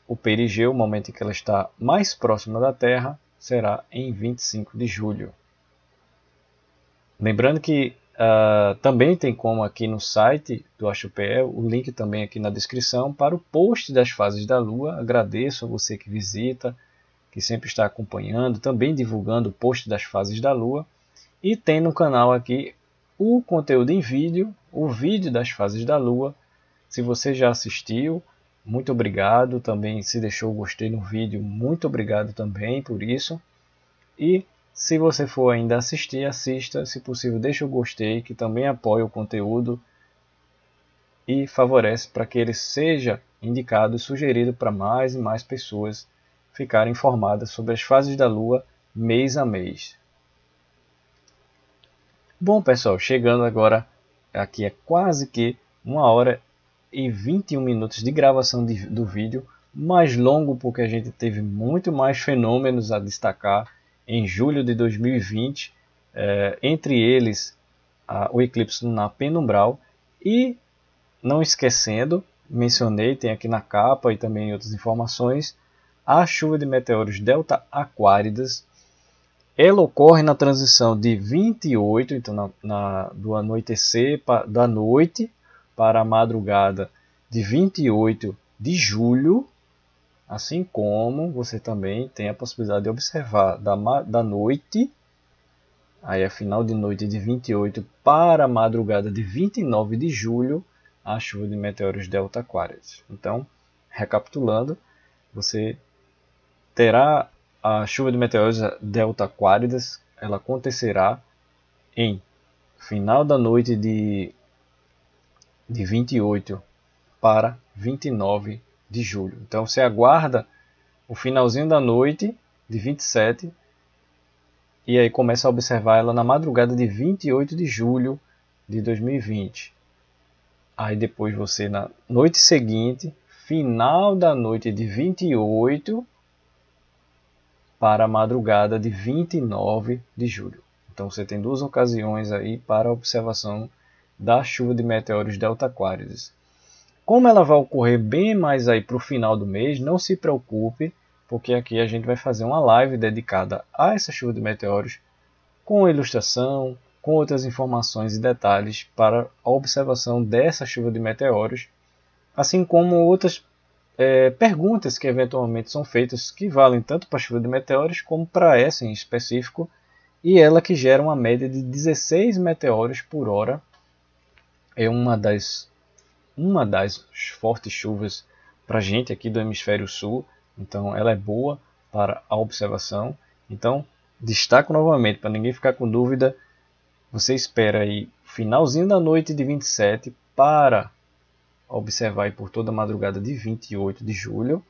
o perigeu, o momento em que ela está mais próxima da Terra, será em 25 de julho. Lembrando que também tem como aqui no site do AstroPE, o link também aqui na descrição, para o post das fases da Lua. Agradeço a você que visita, que sempre está acompanhando, também divulgando o post das fases da Lua. E tem no canal aqui o conteúdo em vídeo, o vídeo das fases da Lua. Se você já assistiu, muito obrigado. Também se deixou o gostei no vídeo, muito obrigado também por isso. E se você for ainda assistir, assista. Se possível, deixe o gostei, que também apoia o conteúdo e favorece para que ele seja indicado e sugerido para mais e mais pessoas ficarem informadas sobre as fases da Lua mês a mês. Bom, pessoal, chegando agora, aqui é quase que 1h21 de gravação do vídeo, mais longo porque a gente teve muito mais fenômenos a destacar em julho de 2020, entre eles o eclipse lunar penumbral e, não esquecendo, mencionei, tem aqui na capa e também em outras informações, a chuva de meteoros Delta Aquáridas. Ela ocorre na transição de 28, então do anoitecer da noite para a madrugada de 28 de julho, assim como você também tem a possibilidade de observar da noite, aí é final de noite de 28 para a madrugada de 29 de julho, a chuva de meteoros Delta Aquáridas. Então, recapitulando, você terá a chuva de meteoros Delta Aquáridas, ela acontecerá em final da noite de 28 para 29 de julho. Então você aguarda o finalzinho da noite de 27 e aí começa a observar ela na madrugada de 28 de julho de 2020. Aí depois você na noite seguinte, final da noite de 28 para a madrugada de 29 de julho. Então você tem duas ocasiões aí para a observação da chuva de meteoros Delta Aquáridas. Como ela vai ocorrer bem mais aí para o final do mês, não se preocupe, porque aqui a gente vai fazer uma live dedicada a essa chuva de meteoros, com ilustração, com outras informações e detalhes para a observação dessa chuva de meteoros, assim como outras perguntas que eventualmente são feitas, que valem tanto para a chuva de meteoros como para essa em específico, e ela que gera uma média de 16 meteoros por hora. É uma das fortes chuvas para a gente aqui do hemisfério sul, então ela é boa para a observação. Então, destaco novamente, para ninguém ficar com dúvida, você espera aí finalzinho da noite de 27 para observar aí por toda a madrugada de 28 de julho,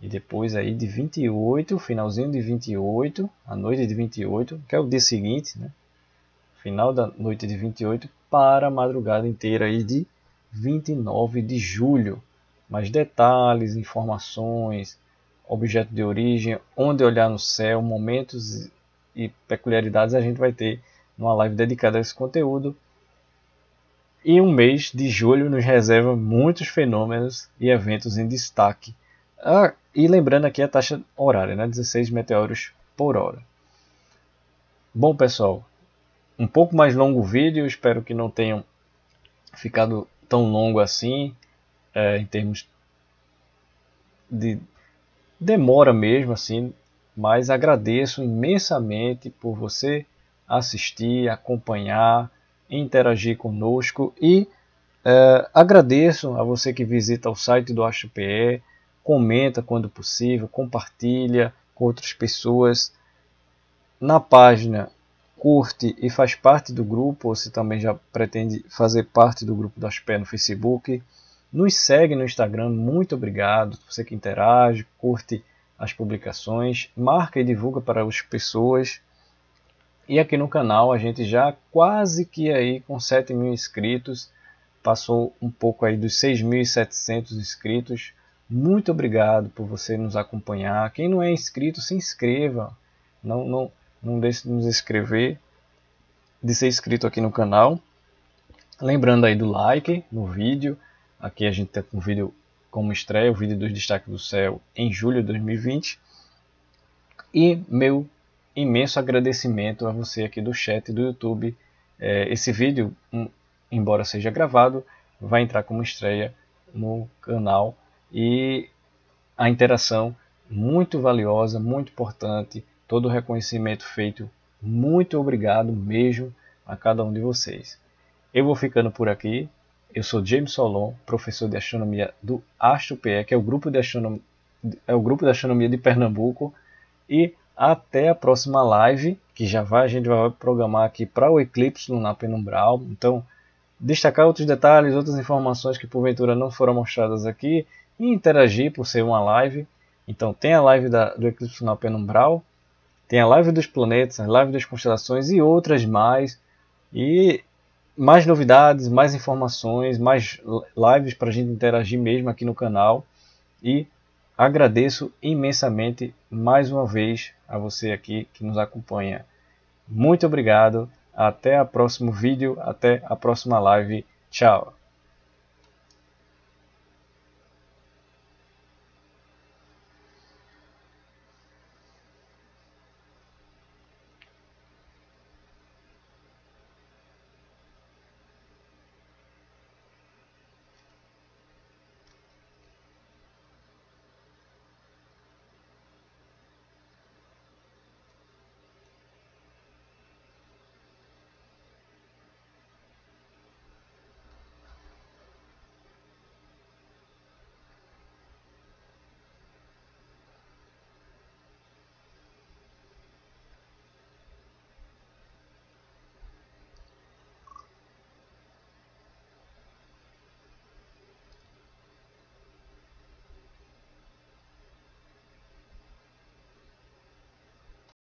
e depois aí de 28, finalzinho de 28, a noite de 28, que é o dia seguinte, né? Final da noite de 28 para a madrugada inteira aí de 29 de julho. Mais detalhes, informações, objeto de origem, onde olhar no céu, momentos e peculiaridades a gente vai ter numa live dedicada a esse conteúdo. E um mês de julho nos reserva muitos fenômenos e eventos em destaque. E lembrando aqui a taxa horária, né? 16 meteoros por hora. Bom, pessoal, um pouco mais longo o vídeo, espero que não tenham ficado tão longo assim, em termos de demora mesmo assim, mas agradeço imensamente por você assistir, acompanhar, interagir conosco e agradeço a você que visita o site do AstroPE, comenta quando possível, compartilha com outras pessoas na página, curte e faz parte do grupo. Você também já pretende fazer parte do grupo do AstroPE no Facebook. Nos segue no Instagram, muito obrigado. Você que interage, curte as publicações, marca e divulga para as pessoas. E aqui no canal a gente já quase que aí com 7.000 inscritos, passou um pouco aí dos 6.700 inscritos. Muito obrigado por você nos acompanhar. Quem não é inscrito, se inscreva. Não deixe de nos inscrever, de ser inscrito aqui no canal. Lembrando aí do like no vídeo. Aqui a gente está com um vídeo como estreia o vídeo dos destaques do céu em julho de 2020. E meu imenso agradecimento a você aqui do chat do YouTube. Esse vídeo, embora seja gravado, vai entrar como estreia no canal, e a interação muito valiosa, muito importante, todo o reconhecimento feito, muito obrigado mesmo a cada um de vocês. Eu vou ficando por aqui. Eu sou James Solon, professor de astronomia do AstroPE, que é o grupo de astronomia de Pernambuco, e até a próxima live, que a gente vai programar aqui para o eclipse lunar penumbral. Então, destacar outros detalhes, outras informações que porventura não foram mostradas aqui, e interagir por ser uma live. Então tem a live do eclipse lunar penumbral, tem a live dos planetas, a live das constelações e outras mais. E mais novidades, mais informações, mais lives para a gente interagir mesmo aqui no canal. E agradeço imensamente mais uma vez a você aqui que nos acompanha. Muito obrigado, até o próximo vídeo, até a próxima live. Tchau!